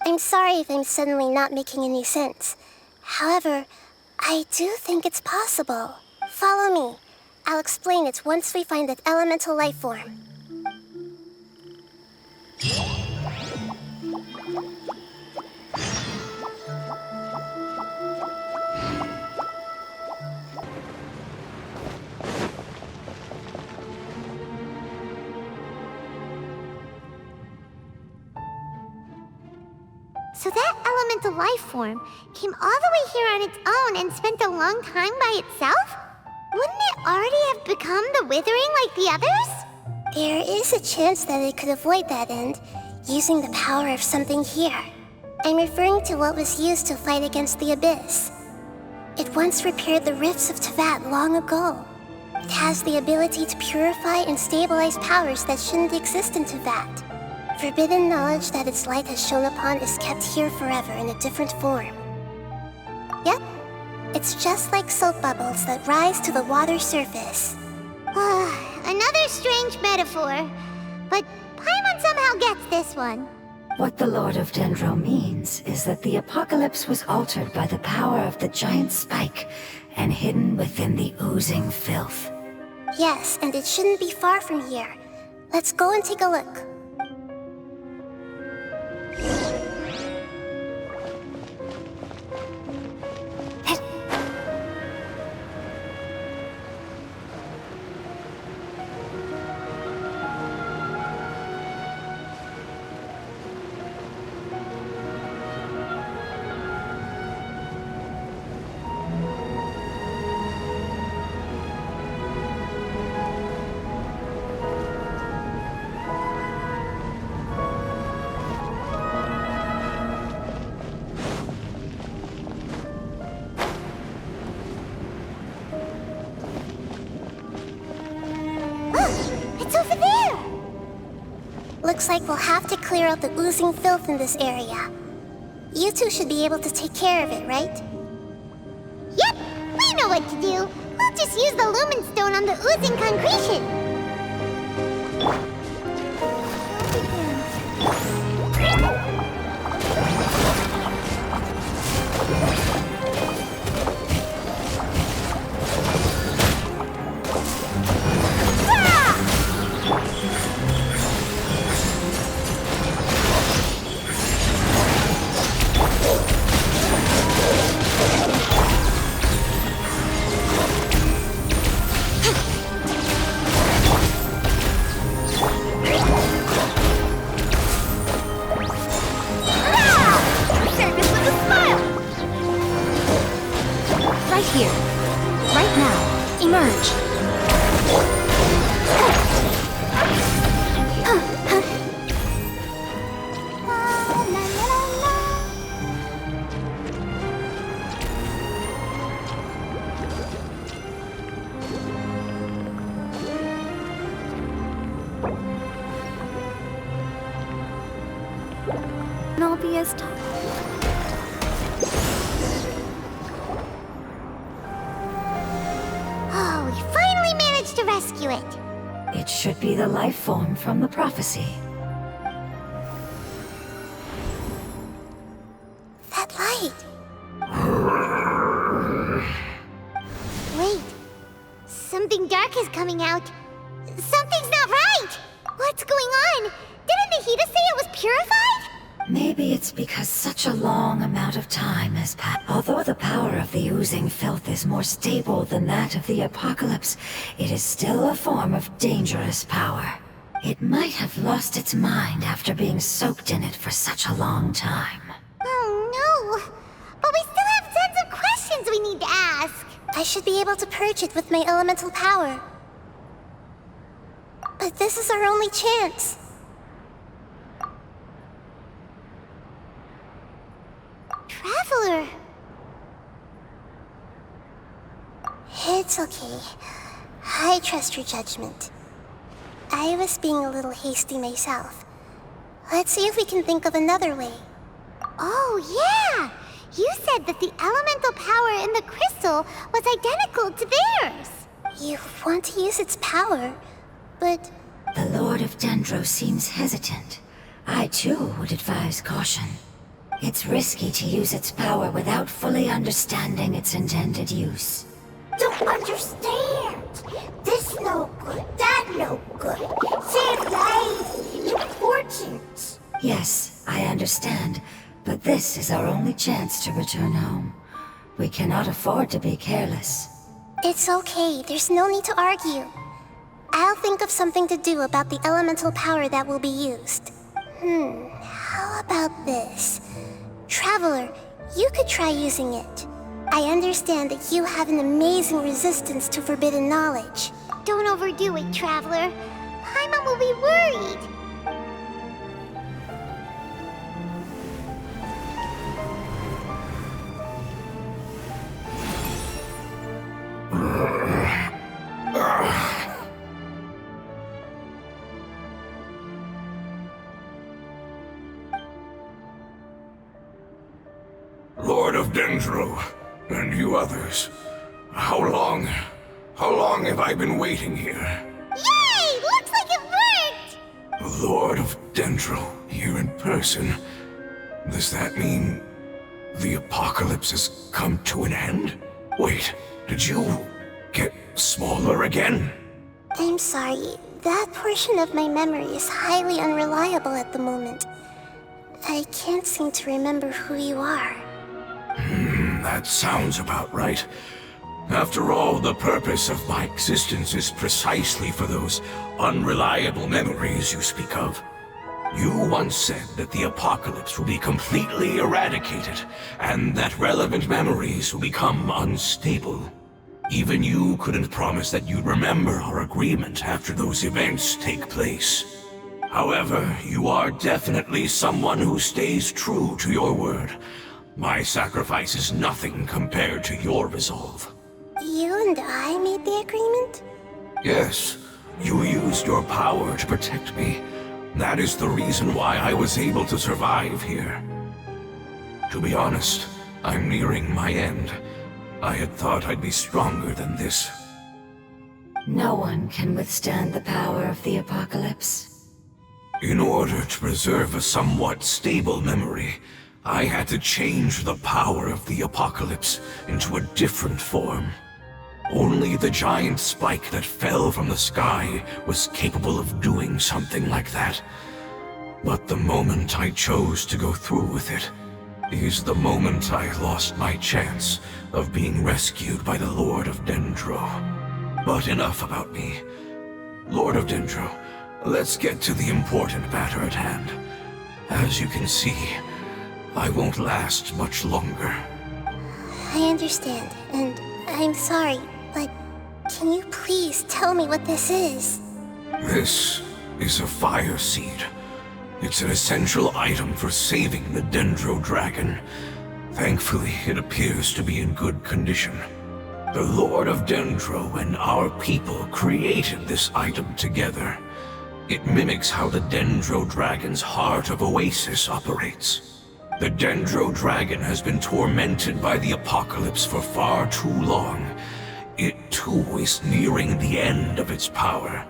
I'm sorry if I'm suddenly not making any sense. However, I do think it's possible. Follow me. I'll explain it once we find that elemental life form. So that elemental life form came all the way here on its own and spent a long time by itself? Wouldn't it already have become the withering like the others? There is a chance that it could avoid that end, using the power of something here. I'm referring to what was used to fight against the Abyss. It once repaired the rifts of Teyvat long ago. It has the ability to purify and stabilize powers that shouldn't exist in Teyvat. Forbidden knowledge that its light has shone upon is kept here forever in a different form. Yep, it's just like soap bubbles that rise to the water surface. Another strange metaphor, but Paimon somehow gets this one. What the Lord of Dendro means is that the apocalypse was altered by the power of the giant spike and hidden within the oozing filth. Yes, and it shouldn't be far from here. Let's go and take a look. Looks like we'll have to clear out the oozing filth in this area. You two should be able to take care of it, right? Yep, we know what to do. We'll just use the Lumen Stone on the oozing concretion. Oh, we finally managed to rescue it. It should be the life form from the prophecy. That light! Wait, something dark is coming out. Something's not right! What's going on? Didn't Nahida say it was purified? Maybe it's because such a long amount of time has passed. Although the power of the oozing filth is more stable than that of the apocalypse, it is still a form of dangerous power. It might have lost its mind after being soaked in it for such a long time. Oh no! But we still have tons of questions we need to ask. I should be able to purge it with my elemental power. But this is our only chance. Traveler! It's okay. I trust your judgment. I was being a little hasty myself. Let's see if we can think of another way. Oh, yeah! You said that the elemental power in the crystal was identical to theirs. You want to use its power, but... The Lord of Dendro seems hesitant. I too would advise caution. It's risky to use its power without fully understanding its intended use. Don't understand. This no good, that no good. Save lives, important. Yes, I understand, but this is our only chance to return home. We cannot afford to be careless. It's okay, there's no need to argue. I'll think of something to do about the elemental power that will be used. How about this? Traveler, you could try using it. I understand that you have an amazing resistance to forbidden knowledge. Don't overdo it, Traveler. Paimon will be worried. Lord of Dendro, and you others, how long have I been waiting here? Yay! Looks like it worked! Lord of Dendro, here in person. Does that mean the apocalypse has come to an end? Wait, did you get smaller again? I'm sorry, that portion of my memory is highly unreliable at the moment. I can't seem to remember who you are. That sounds about right. After all, the purpose of my existence is precisely for those unreliable memories you speak of. You once said that the apocalypse will be completely eradicated, and that relevant memories will become unstable. Even you couldn't promise that you'd remember our agreement after those events take place. However, you are definitely someone who stays true to your word. My sacrifice is nothing compared to your resolve. You and I made the agreement? Yes, you used your power to protect me. That is the reason why I was able to survive here. To be honest, I'm nearing my end. I had thought I'd be stronger than this. No one can withstand the power of the apocalypse. In order to preserve a somewhat stable memory, I had to change the power of the apocalypse into a different form. Only the giant spike that fell from the sky was capable of doing something like that. But the moment I chose to go through with it is the moment I lost my chance of being rescued by the Lord of Dendro. But enough about me. Lord of Dendro, let's get to the important matter at hand. As you can see, I won't last much longer. I understand, and I'm sorry, but can you please tell me what this is? This is a fire seed. It's an essential item for saving the Dendro dragon. Thankfully, it appears to be in good condition. The Lord of Dendro and our people created this item together. It mimics how the Dendro dragon's heart of Oasis operates. The Dendro dragon has been tormented by the apocalypse for far too long. It too is nearing the end of its power.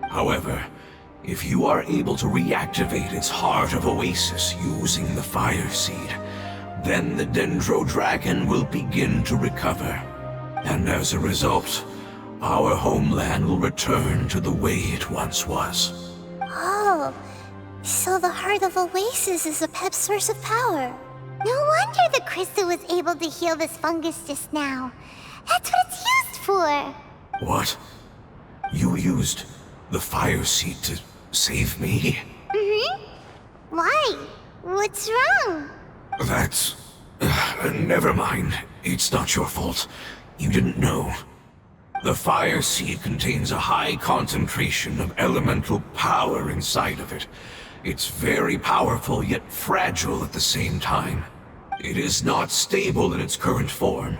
However, if you are able to reactivate its heart of Oasis using the fire seed, then the Dendro dragon will begin to recover. And as a result, our homeland will return to the way it once was. Oh, so the Heart of Oasis is a pep source of power. No wonder the crystal was able to heal this fungus just now. That's what it's used for. What? You used the fire seed to save me? Mm-hmm. Why? What's wrong? That's... never mind. It's not your fault. You didn't know. The fire seed contains a high concentration of elemental power inside of it. It's very powerful, yet fragile at the same time. It is not stable in its current form.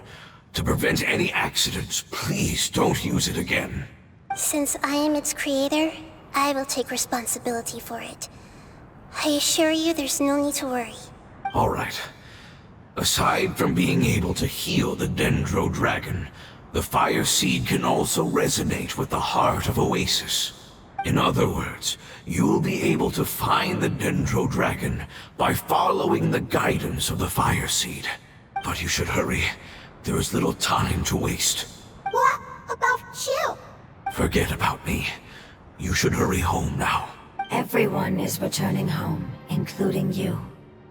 To prevent any accidents, please don't use it again. Since I am its creator, I will take responsibility for it. I assure you there's no need to worry. All right. Aside from being able to heal the Dendro dragon, the fire seed can also resonate with the heart of Oasis. In other words, you'll be able to find the Dendro dragon by following the guidance of the fire seed. But you should hurry. There is little time to waste. What about you? Forget about me. You should hurry home now. Everyone is returning home, including you.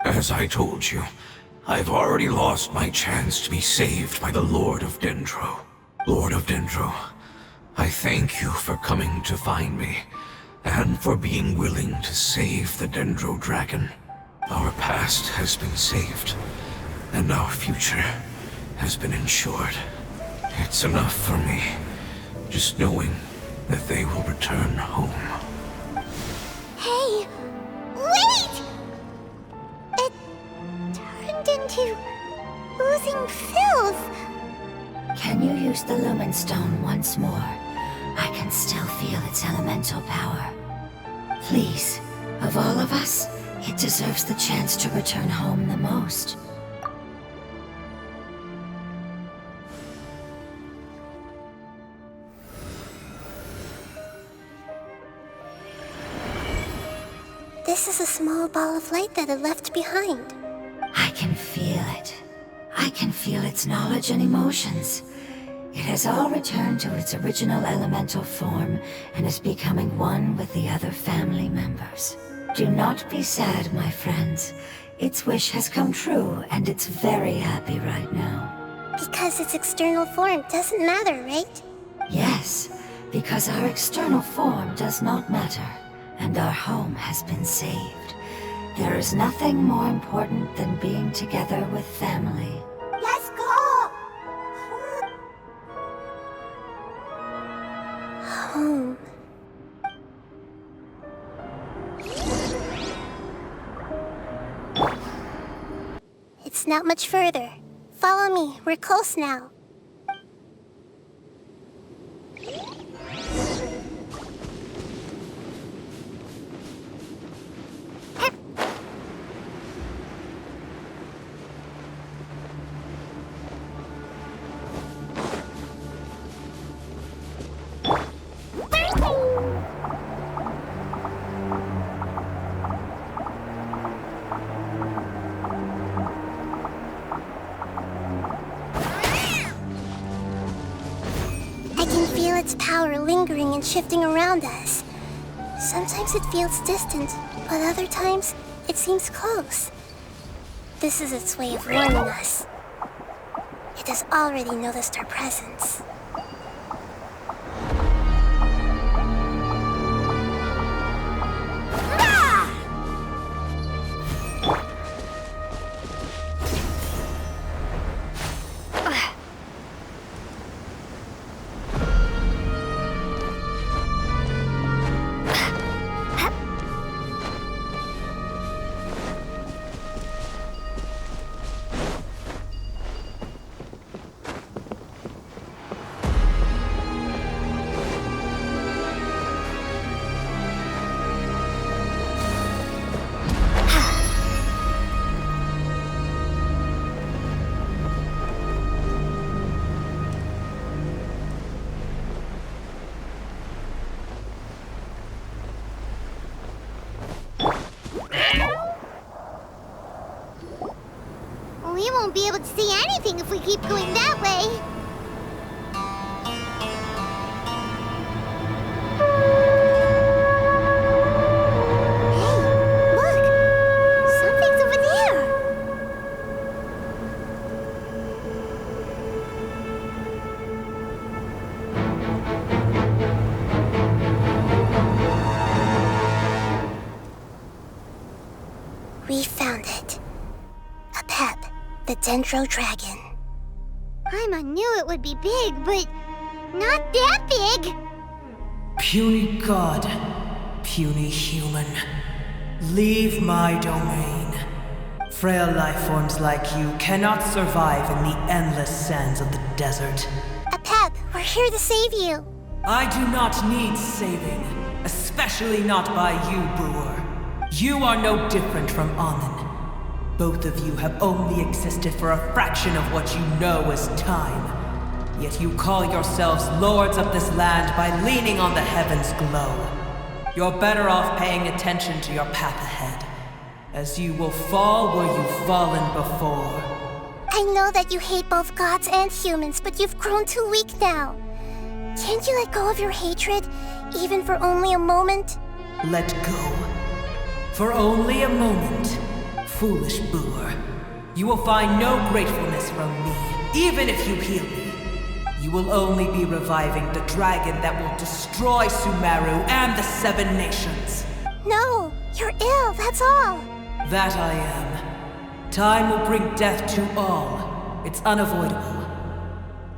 As I told you, I've already lost my chance to be saved by the Lord of Dendro. Lord of Dendro, I thank you for coming to find me, and for being willing to save the Dendro dragon. Our past has been saved, and our future has been ensured. It's enough for me, just knowing that they will return home. Hey, wait! It turned into oozing filth. Can you use the Lumen Stone once more? I can still feel its elemental power. Please, of all of us, it deserves the chance to return home the most. This is a small ball of light that it left behind. I can feel it. I can feel its knowledge and emotions. It has all returned to its original elemental form and is becoming one with the other family members. Do not be sad, my friends. Its wish has come true, and it's very happy right now. Because its external form doesn't matter, right? Yes, because our external form does not matter, and our home has been saved. There is nothing more important than being together with family. Let's go! Home. It's not much further. Follow me, we're close now. Its power lingering and shifting around us. Sometimes it feels distant, but other times it seems close. This is its way of warning us. It has already noticed our presence. We won't be able to see anything if we keep going that way. Hey, look! Something's over there! We found it. A pep. The Dendro Dragon. Paimon knew it would be big, but not that big! Puny god, puny human, leave my domain. Frail life forms like you cannot survive in the endless sands of the desert. A pep, we're here to save you. I do not need saving, especially not by you, brewer. You are no different from Amun. Both of you have only existed for a fraction of what you know as time. Yet you call yourselves lords of this land by leaning on the heavens' glow. You're better off paying attention to your path ahead, as you will fall where you've fallen before. I know that you hate both gods and humans, but you've grown too weak now. Can't you let go of your hatred, even for only a moment? Let go. For only a moment. Foolish brewer. You will find no gratefulness from me, even if you heal me. You will only be reviving the dragon that will destroy Sumeru and the 7 nations. No, you're ill, that's all. That I am. Time will bring death to all. It's unavoidable.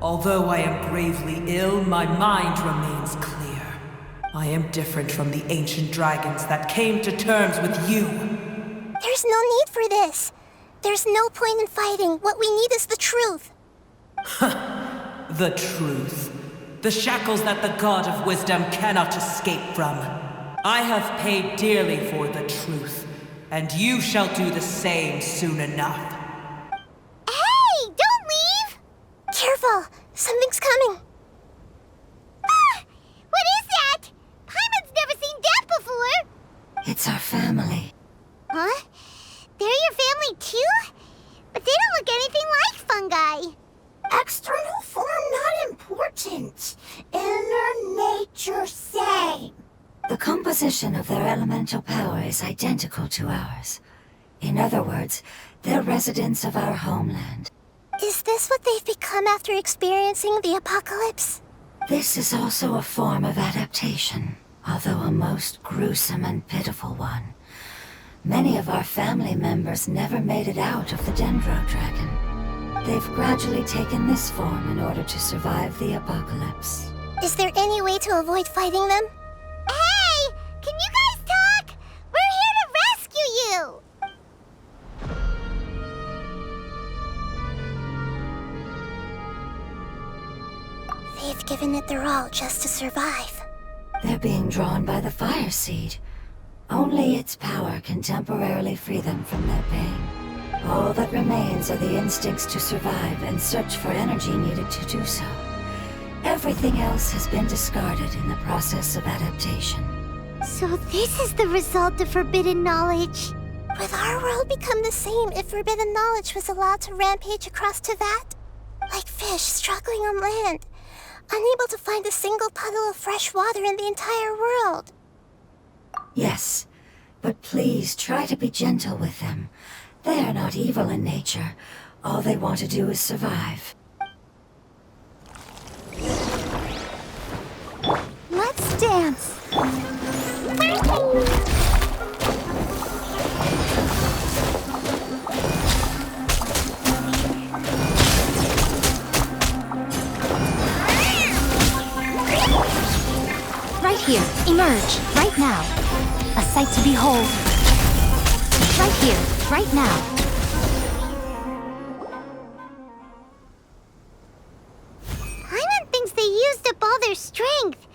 Although I am gravely ill, my mind remains clear. I am different from the ancient dragons that came to terms with you. There's no need for this. There's no point in fighting. What we need is the truth. The truth. The shackles that the God of Wisdom cannot escape from. I have paid dearly for the truth, and you shall do the same soon enough. Hey, don't leave! Careful! Something's coming! Ah! What is that? Paimon's never seen that before! It's our family. Huh? They're your family too? But they don't look anything like fungi. External form not important. Inner nature same. The composition of their elemental power is identical to ours. In other words, they're residents of our homeland. Is this what they've become after experiencing the apocalypse? This is also a form of adaptation, although a most gruesome and pitiful one. Many of our family members never made it out of the Dendro Dragon. They've gradually taken this form in order to survive the apocalypse. Is there any way to avoid fighting them? Hey! Can you guys talk? We're here to rescue you! They've given it their all just to survive. They're being drawn by the fire seed. Only its power can temporarily free them from their pain. All that remains are the instincts to survive and search for energy needed to do so. Everything else has been discarded in the process of adaptation. So this is the result of forbidden knowledge. Would our world become the same if forbidden knowledge was allowed to rampage across Teyvat? Like fish struggling on land, unable to find a single puddle of fresh water in the entire world. Yes, but please try to be gentle with them. They are not evil in nature. All they want to do is survive. Let's dance. Right here, emerge, right now. A sight to behold. Right here, right now. Paimon thinks they used up all their strength.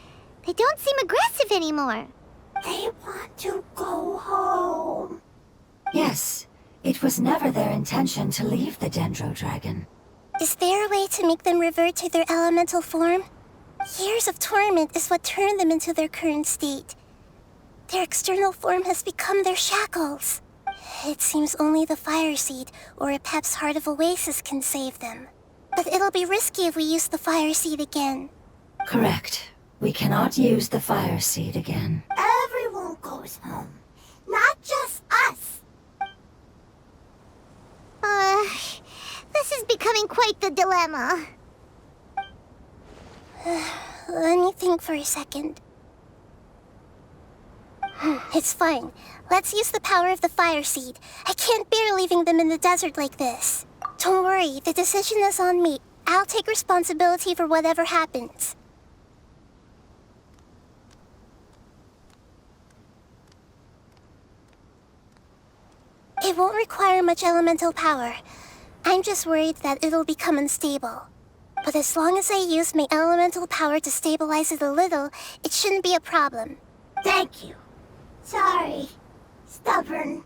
They don't seem aggressive anymore. They want to go home. Yes, it was never their intention to leave the Dendro Dragon. Is there a way to make them revert to their elemental form? Years of torment is what turned them into their current state. Their external form has become their shackles. It seems only the fire seed or a Pep's Heart of Oasis can save them. But it'll be risky if we use the fire seed again. Correct. We cannot use the fire seed again. Everyone goes home. Not just us. This is becoming quite the dilemma. Let me think for a second. It's fine. Let's use the power of the fire seed. I can't bear leaving them in the desert like this. Don't worry, the decision is on me. I'll take responsibility for whatever happens. It won't require much elemental power. I'm just worried that it'll become unstable. But as long as I use my elemental power to stabilize it a little, it shouldn't be a problem. Thank you. Sorry. Stubborn.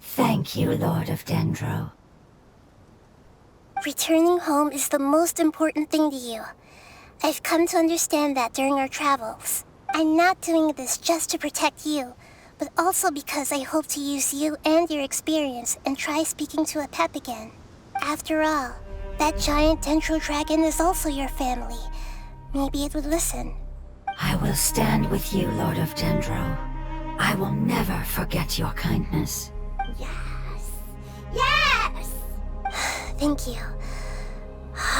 Thank you, Lord of Dendro. Returning home is the most important thing to you. I've come to understand that during our travels. I'm not doing this just to protect you, but also because I hope to use you and your experience and try speaking to a Pep again. After all, that giant Dendro Dragon is also your family. Maybe it would listen. I will stand with you, Lord of Dendro. I will never forget your kindness. Yes. Yes! Thank you.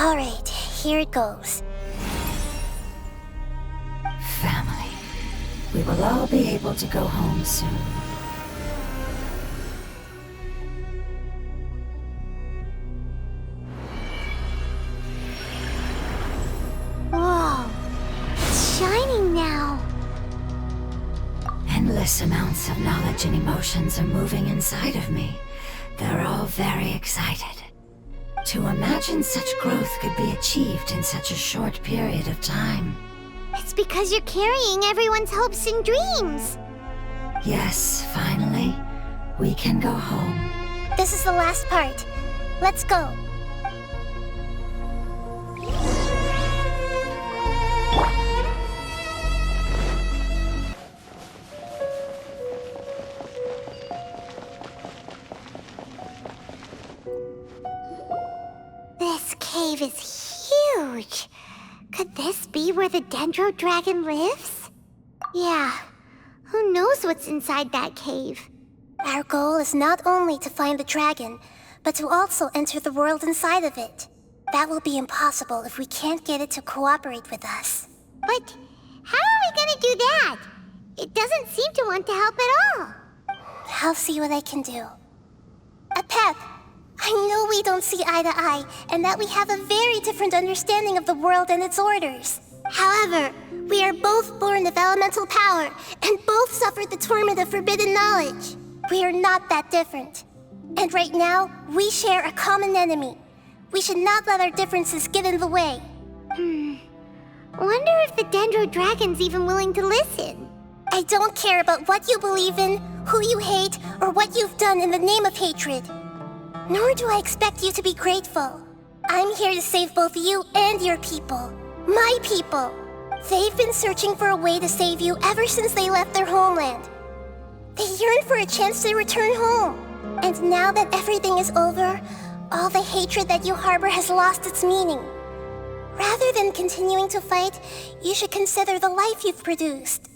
Alright, here it goes. Family. We will all be able to go home soon. Whoa, it's shining now. Endless amounts of knowledge and emotions are moving inside of me. They're all very excited. To imagine such growth could be achieved in such a short period of time. It's because you're carrying everyone's hopes and dreams. Yes, finally, we can go home. This is the last part. Let's go. This cave is huge. Could this be where the Dendro Dragon lives? Yeah, who knows what's inside that cave? Our goal is not only to find the dragon, but to also enter the world inside of it. That will be impossible if we can't get it to cooperate with us. But how are we gonna do that? It doesn't seem to want to help at all. I'll see what I can do. Pep, I know we don't see eye to eye, and that we have a very different understanding of the world and its orders. However, we are both born of elemental power, and both suffered the torment of forbidden knowledge. We are not that different. And right now, we share a common enemy. We should not let our differences get in the way. Wonder if the Dendro Dragon's even willing to listen. I don't care about what you believe in, who you hate, or what you've done in the name of hatred. Nor do I expect you to be grateful. I'm here to save both you and your people. My people. They've been searching for a way to save you ever since they left their homeland. They yearn for a chance to return home. And now that everything is over, all the hatred that you harbor has lost its meaning. Rather than continuing to fight, you should consider the life you've produced.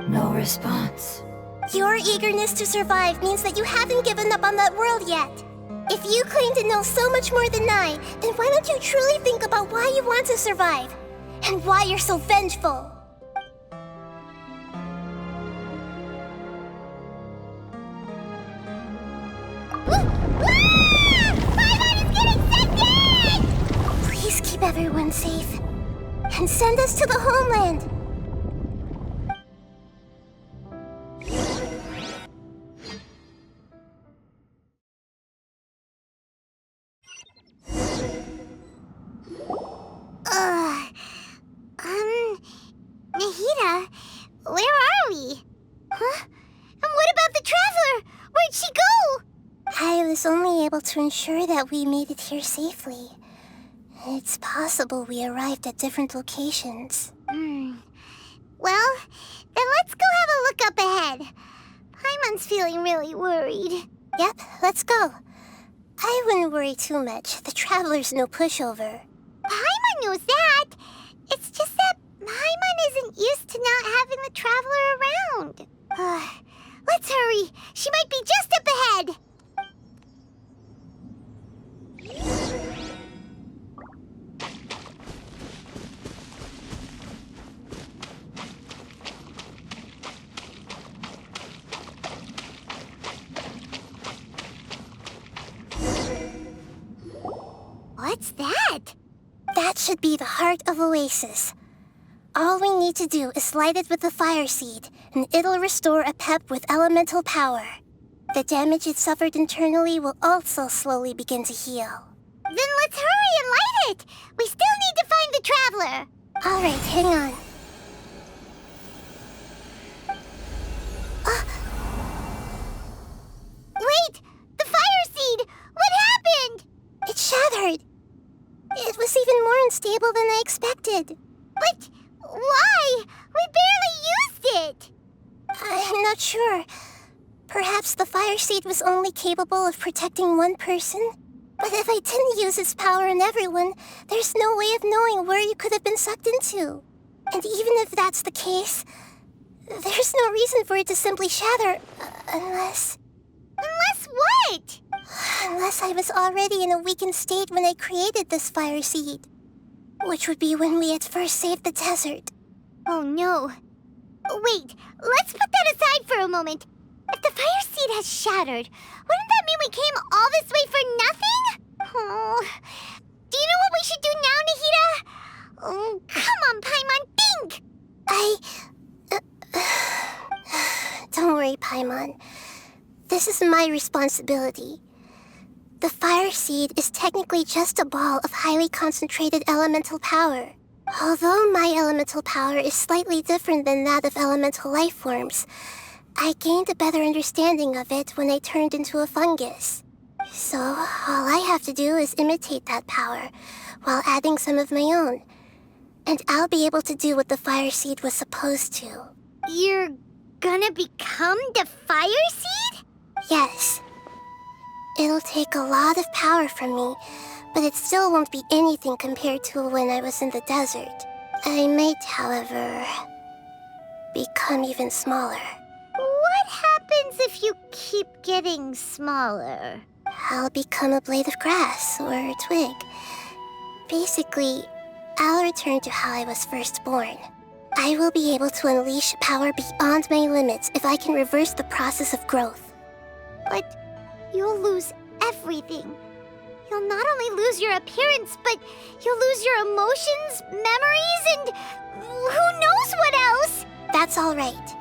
No response. Your eagerness to survive means that you haven't given up on that world yet. If you claim to know so much more than I, then why don't you truly think about why you want to survive? And why you're so vengeful? Please keep everyone safe. And send us to the homeland. Nahida, where are we? Huh? And what about the Traveler? Where'd she go? I was only able to ensure that we made it here safely. It's possible we arrived at different locations. Well, then let's go have a look up ahead. Paimon's feeling really worried. Yep, let's go. I wouldn't worry too much. The Traveler's no pushover. Paimon knows that. It's just that Paimon isn't used to not having the Traveler around. Let's hurry. She might be just up ahead. What's that? That should be the heart of Oasis. All we need to do is light it with the fire seed, and it'll restore a pep with elemental power. The damage it suffered internally will also slowly begin to heal. Then let's hurry and light it! We still need to find the Traveler! Alright, hang on. Wait! The fire seed! What happened? It shattered! It was even more unstable than I expected. But why? We barely used it! I'm not sure. Perhaps the fire seed was only capable of protecting one person? But if I didn't use its power on everyone, there's no way of knowing where you could have been sucked into. And even if that's the case, there's no reason for it to simply shatter, unless... Unless what? Unless I was already in a weakened state when I created this fire seed. Which would be when we had first saved the desert. Oh no. Wait, let's put that aside for a moment. If the fire seed has shattered, wouldn't that mean we came all this way for nothing? Oh, do you know what we should do now, Nahida? Oh, come on, Paimon, think! Don't worry, Paimon. This is my responsibility. The fire seed is technically just a ball of highly concentrated elemental power. Although my elemental power is slightly different than that of elemental life forms, I gained a better understanding of it when I turned into a fungus. So all I have to do is imitate that power, while adding some of my own. And I'll be able to do what the fire seed was supposed to. You're gonna become the fire seed? Yes. It'll take a lot of power from me, but it still won't be anything compared to when I was in the desert. I might, however, become even smaller. What happens if you keep getting smaller? I'll become a blade of grass or a twig. Basically, I'll return to how I was first born. I will be able to unleash power beyond my limits if I can reverse the process of growth. But you'll lose everything. You'll not only lose your appearance, but you'll lose your emotions, memories, and who knows what else? That's all right.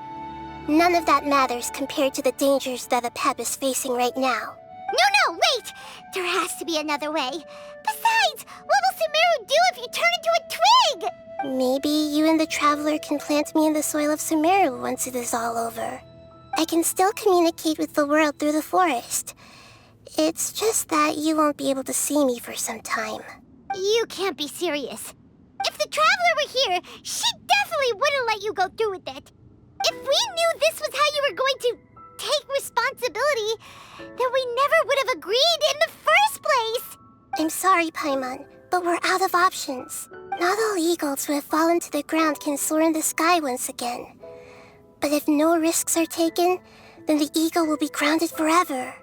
None of that matters compared to the dangers that a pep is facing right now. No, wait! There has to be another way. Besides, what will Sumeru do if you turn into a twig? Maybe you and the Traveler can plant me in the soil of Sumeru once it is all over. I can still communicate with the world through the forest. It's just that you won't be able to see me for some time. You can't be serious. If the Traveler were here, she definitely wouldn't let you go through with it. If we knew this was how you were going to take responsibility, then we never would have agreed in the first place. I'm sorry, Paimon, but we're out of options. Not all eagles who have fallen to the ground can soar in the sky once again. But if no risks are taken, then the eagle will be grounded forever.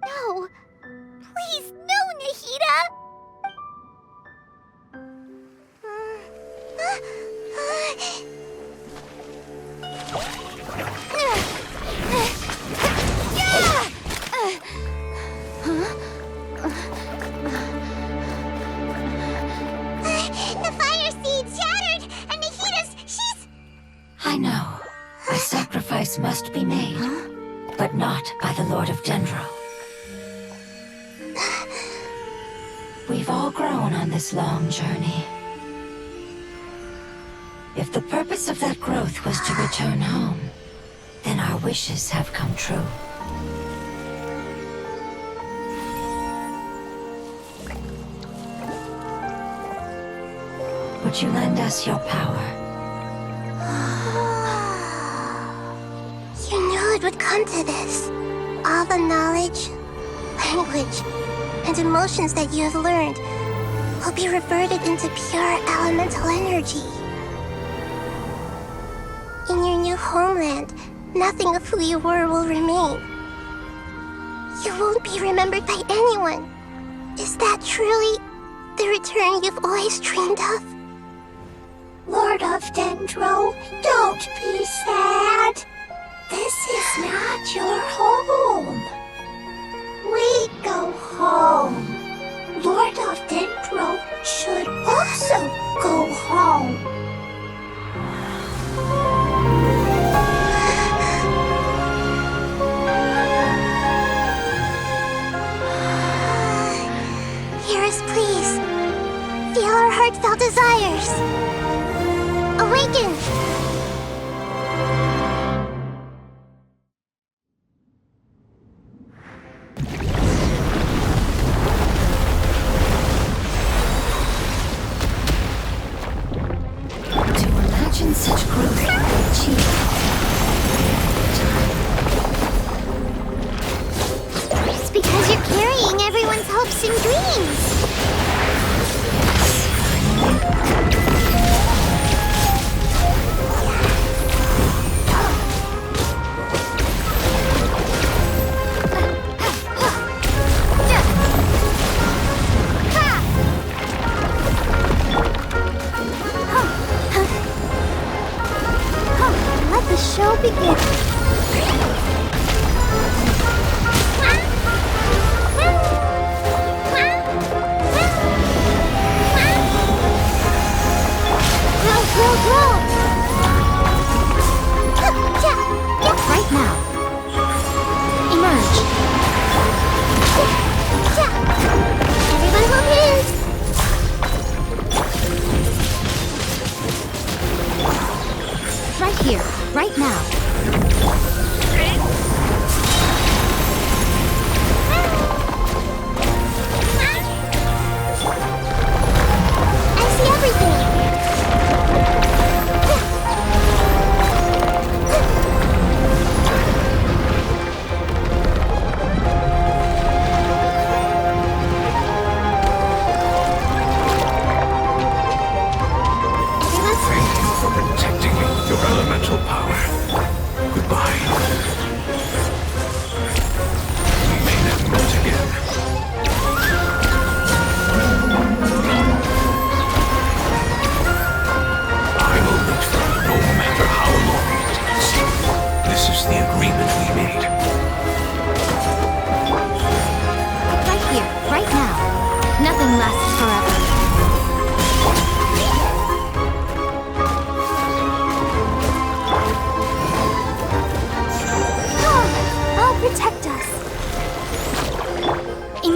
No. Please, no, Nahida! The fire seed shattered, and she's... I know. A sacrifice must be made, but not by the Lord of Dendro. We've all grown on this long journey. If the purpose of that growth was to return home, then our wishes have come true. Would you lend us your power? You knew it would come to this. All the knowledge, language, and emotions that you have learned will be reverted into pure elemental energy. In your new homeland, nothing of who you were will remain. You won't be remembered by anyone. Is that truly the return you've always dreamed of? Lord of Dendro, don't be sad. This is not your home. We go home. Lord of Dendro should also go home. Hear us, please. Feel our heartfelt desires. Awaken! To imagine such growth can be achieved. It's because you're carrying everyone's hopes and dreams.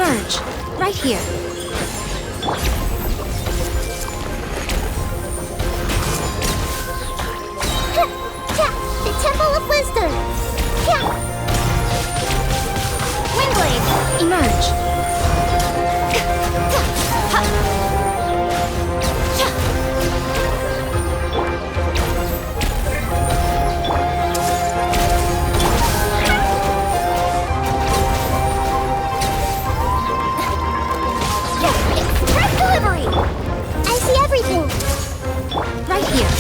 Emerge, right here. The Temple of Wisdom! Windblade, emerge. I see everything! Right here.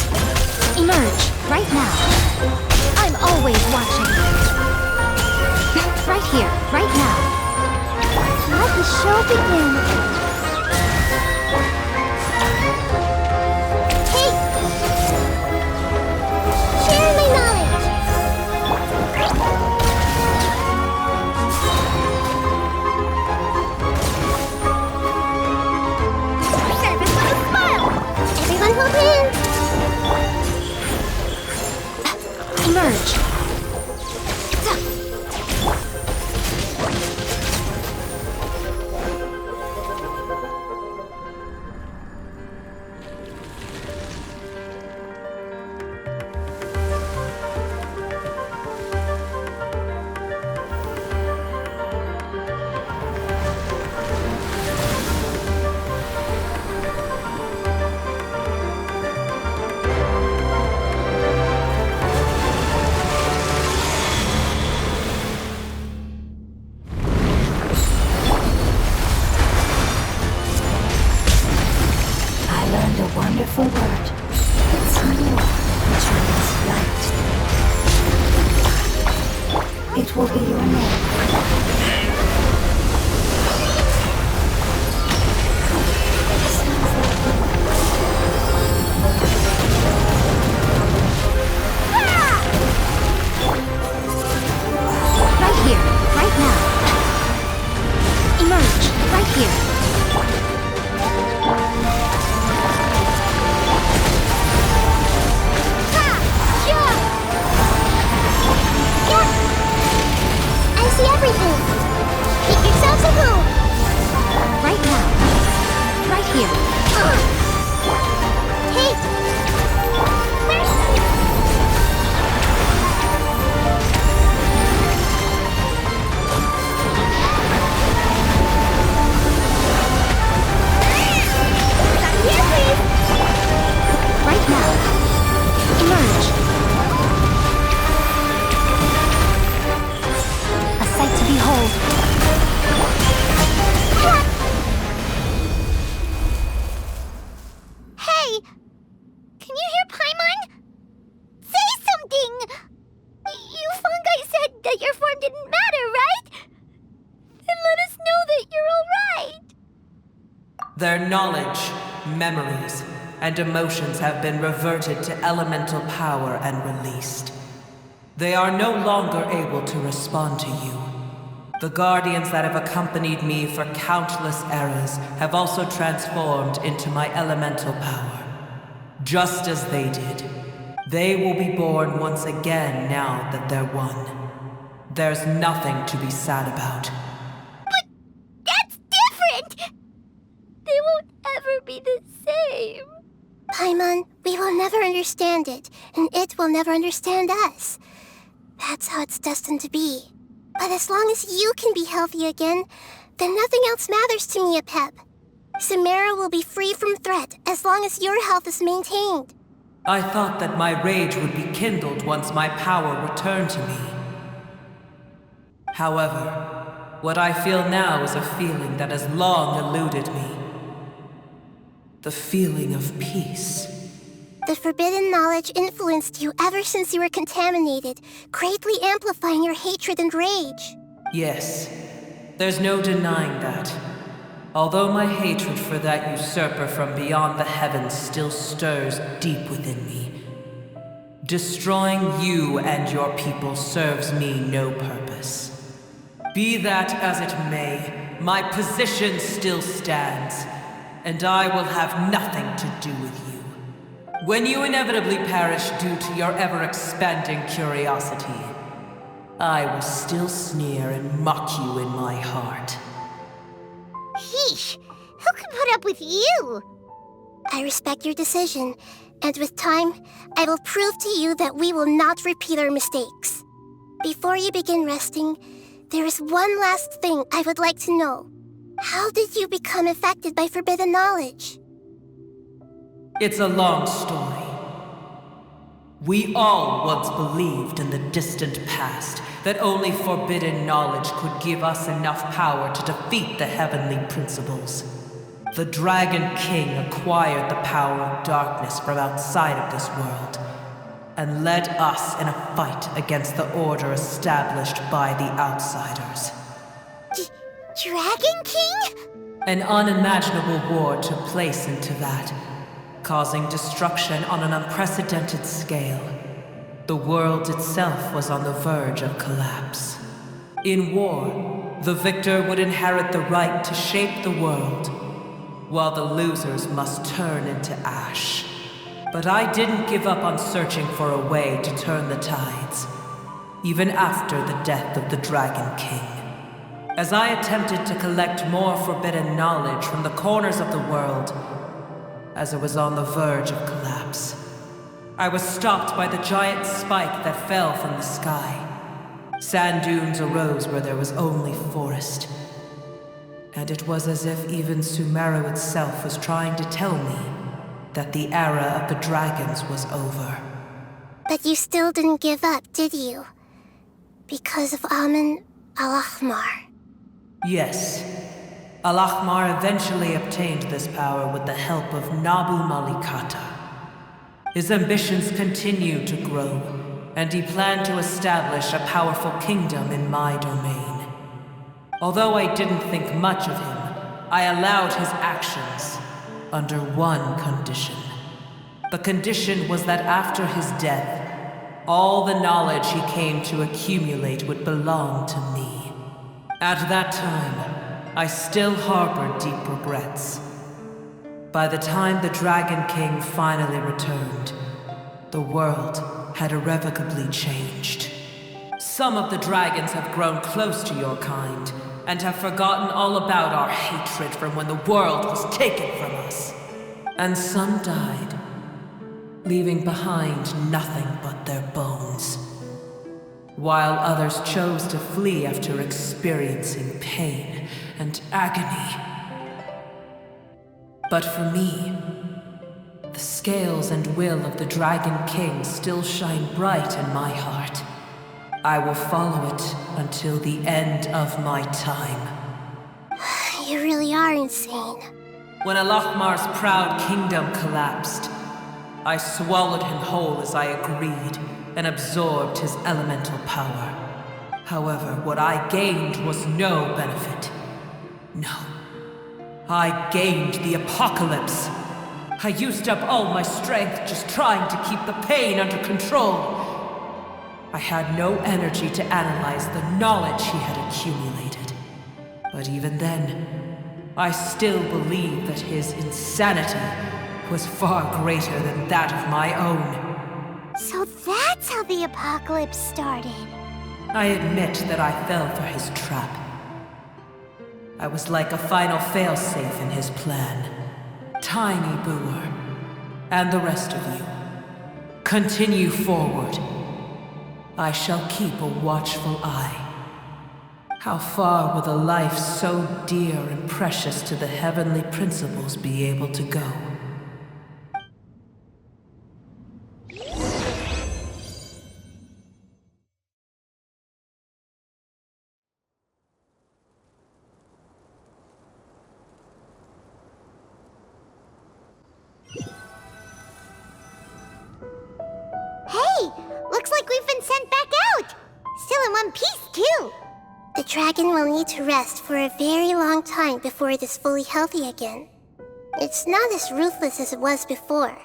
Emerge, right now. I'm always watching. Right here, right now. Let the show begin. Hey! Share my knowledge! Service with a smile! Everyone hold hands! Emerge. Wonderful word. It's nuovo, which means light. It will be your name. Right here, right now. Emerge, right here. I see everything! Make yourselves at home! Right now. Right here. Hey! Here, please! Right now. Emerge. A sight to behold. Hey! Can you hear Paimon? Say something! You fungi said that your form didn't matter, right? Then let us know that you're alright! Their knowledge, memories, and emotions have been reverted to elemental power and released. They are no longer able to respond to you. The guardians that have accompanied me for countless eras have also transformed into my elemental power. Just as they did. They will be born once again now that they're one. There's nothing to be sad about. But that's different! They won't ever be the same. Paimon, we will never understand it, and it will never understand us. That's how it's destined to be. But as long as you can be healthy again, then nothing else matters to me, Apep. Samara will be free from threat as long as your health is maintained. I thought that my rage would be kindled once my power returned to me. However, what I feel now is a feeling that has long eluded me. The feeling of peace. The forbidden knowledge influenced you ever since you were contaminated, greatly amplifying your hatred and rage. Yes, there's no denying that. Although my hatred for that usurper from beyond the heavens still stirs deep within me, destroying you and your people serves me no purpose. Be that as it may, my position still stands, and I will have nothing to do with you. When you inevitably perish due to your ever-expanding curiosity, I will still sneer and mock you in my heart. Sheesh! Who can put up with you? I respect your decision, and with time, I will prove to you that we will not repeat our mistakes. Before you begin resting, there is one last thing I would like to know. How did you become affected by forbidden knowledge? It's a long story. We all once believed in the distant past that only forbidden knowledge could give us enough power to defeat the heavenly principles. The Dragon King acquired the power of darkness from outside of this world, and led us in a fight against the order established by the outsiders. Dragon King? An unimaginable war took place in Teyvat, causing destruction on an unprecedented scale. The world itself was on the verge of collapse. In war, the victor would inherit the right to shape the world, while the losers must turn into ash. But I didn't give up on searching for a way to turn the tides, even after the death of the Dragon King. As I attempted to collect more forbidden knowledge from the corners of the world, as it was on the verge of collapse, I was stopped by the giant spike that fell from the sky. Sand dunes arose where there was only forest. And it was as if even Sumeru itself was trying to tell me that the era of the dragons was over. But you still didn't give up, did you? Because of Amen Al-Ahmar. Yes. Al-Ahmar eventually obtained this power with the help of Nabu Malikata. His ambitions continued to grow, and he planned to establish a powerful kingdom in my domain. Although I didn't think much of him, I allowed his actions under one condition. The condition was that after his death, all the knowledge he came to accumulate would belong to me. At that time, I still harbored deep regrets. By the time the Dragon King finally returned, the world had irrevocably changed. Some of the dragons have grown close to your kind, and have forgotten all about our hatred from when the world was taken from us. And some died, leaving behind nothing but their bones, while others chose to flee after experiencing pain and agony. But for me, the scales and will of the Dragon King still shine bright in my heart. I will follow it until the end of my time. You really are insane. When Al-Ahmar's proud kingdom collapsed, I swallowed him whole as I agreed and absorbed his elemental power. However, what I gained was no benefit. No. I gained the apocalypse. I used up all my strength just trying to keep the pain under control. I had no energy to analyze the knowledge he had accumulated. But even then, I still believed that his insanity was far greater than that of my own. So that's how the apocalypse started. I admit that I fell for his trap. I was like a final failsafe in his plan. Tiny Brewer, and the rest of you, continue forward. I shall keep a watchful eye. How far will a life so dear and precious to the heavenly principles be able to go? Hey! Looks like we've been sent back out! Still in one piece, too! The dragon will need to rest for a very long time before it is fully healthy again. It's not as ruthless as it was before.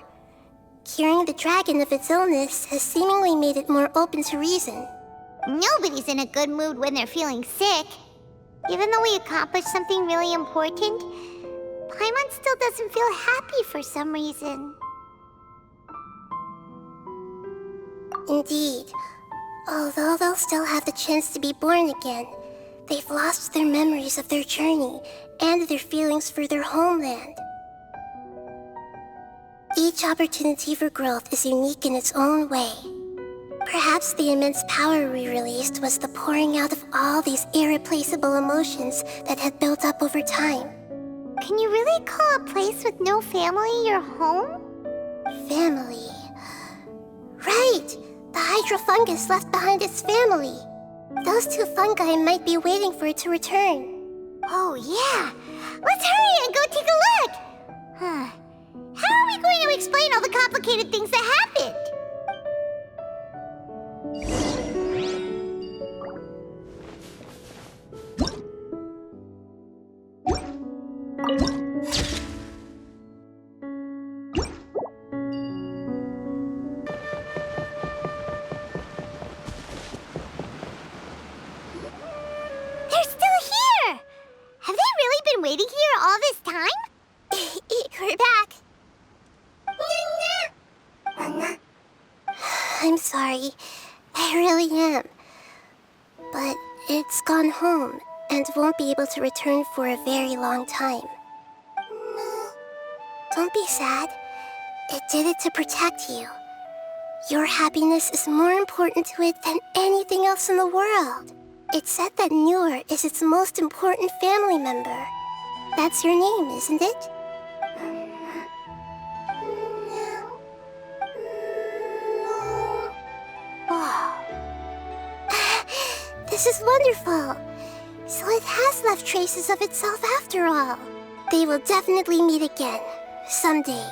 Curing the dragon of its illness has seemingly made it more open to reason. Nobody's in a good mood when they're feeling sick. Even though we accomplished something really important, Paimon still doesn't feel happy for some reason. Indeed. Although they'll still have the chance to be born again, They've lost their memories of their journey and their feelings for their homeland. Each opportunity for growth is unique in its own way. Perhaps the immense power we released was the pouring out of all these irreplaceable emotions that had built up over time. Can you really call a place with no family your home? Family. Right! The hydrofungus left behind its family. Those two fungi might be waiting for it to return. Oh, yeah. Let's hurry and go take a look. How are we going to explain all the complicated things that happened? They're still here! Have they really been waiting here all this time? We're back. I'm sorry. I really am. But it's gone home and won't be able to return for a very long time. Don't be sad. It did it to protect you. Your happiness is more important to it than anything else in the world. It's said that Nuer is its most important family member. That's your name, isn't it? This is wonderful. So it has left traces of itself after all. They will definitely meet again, someday.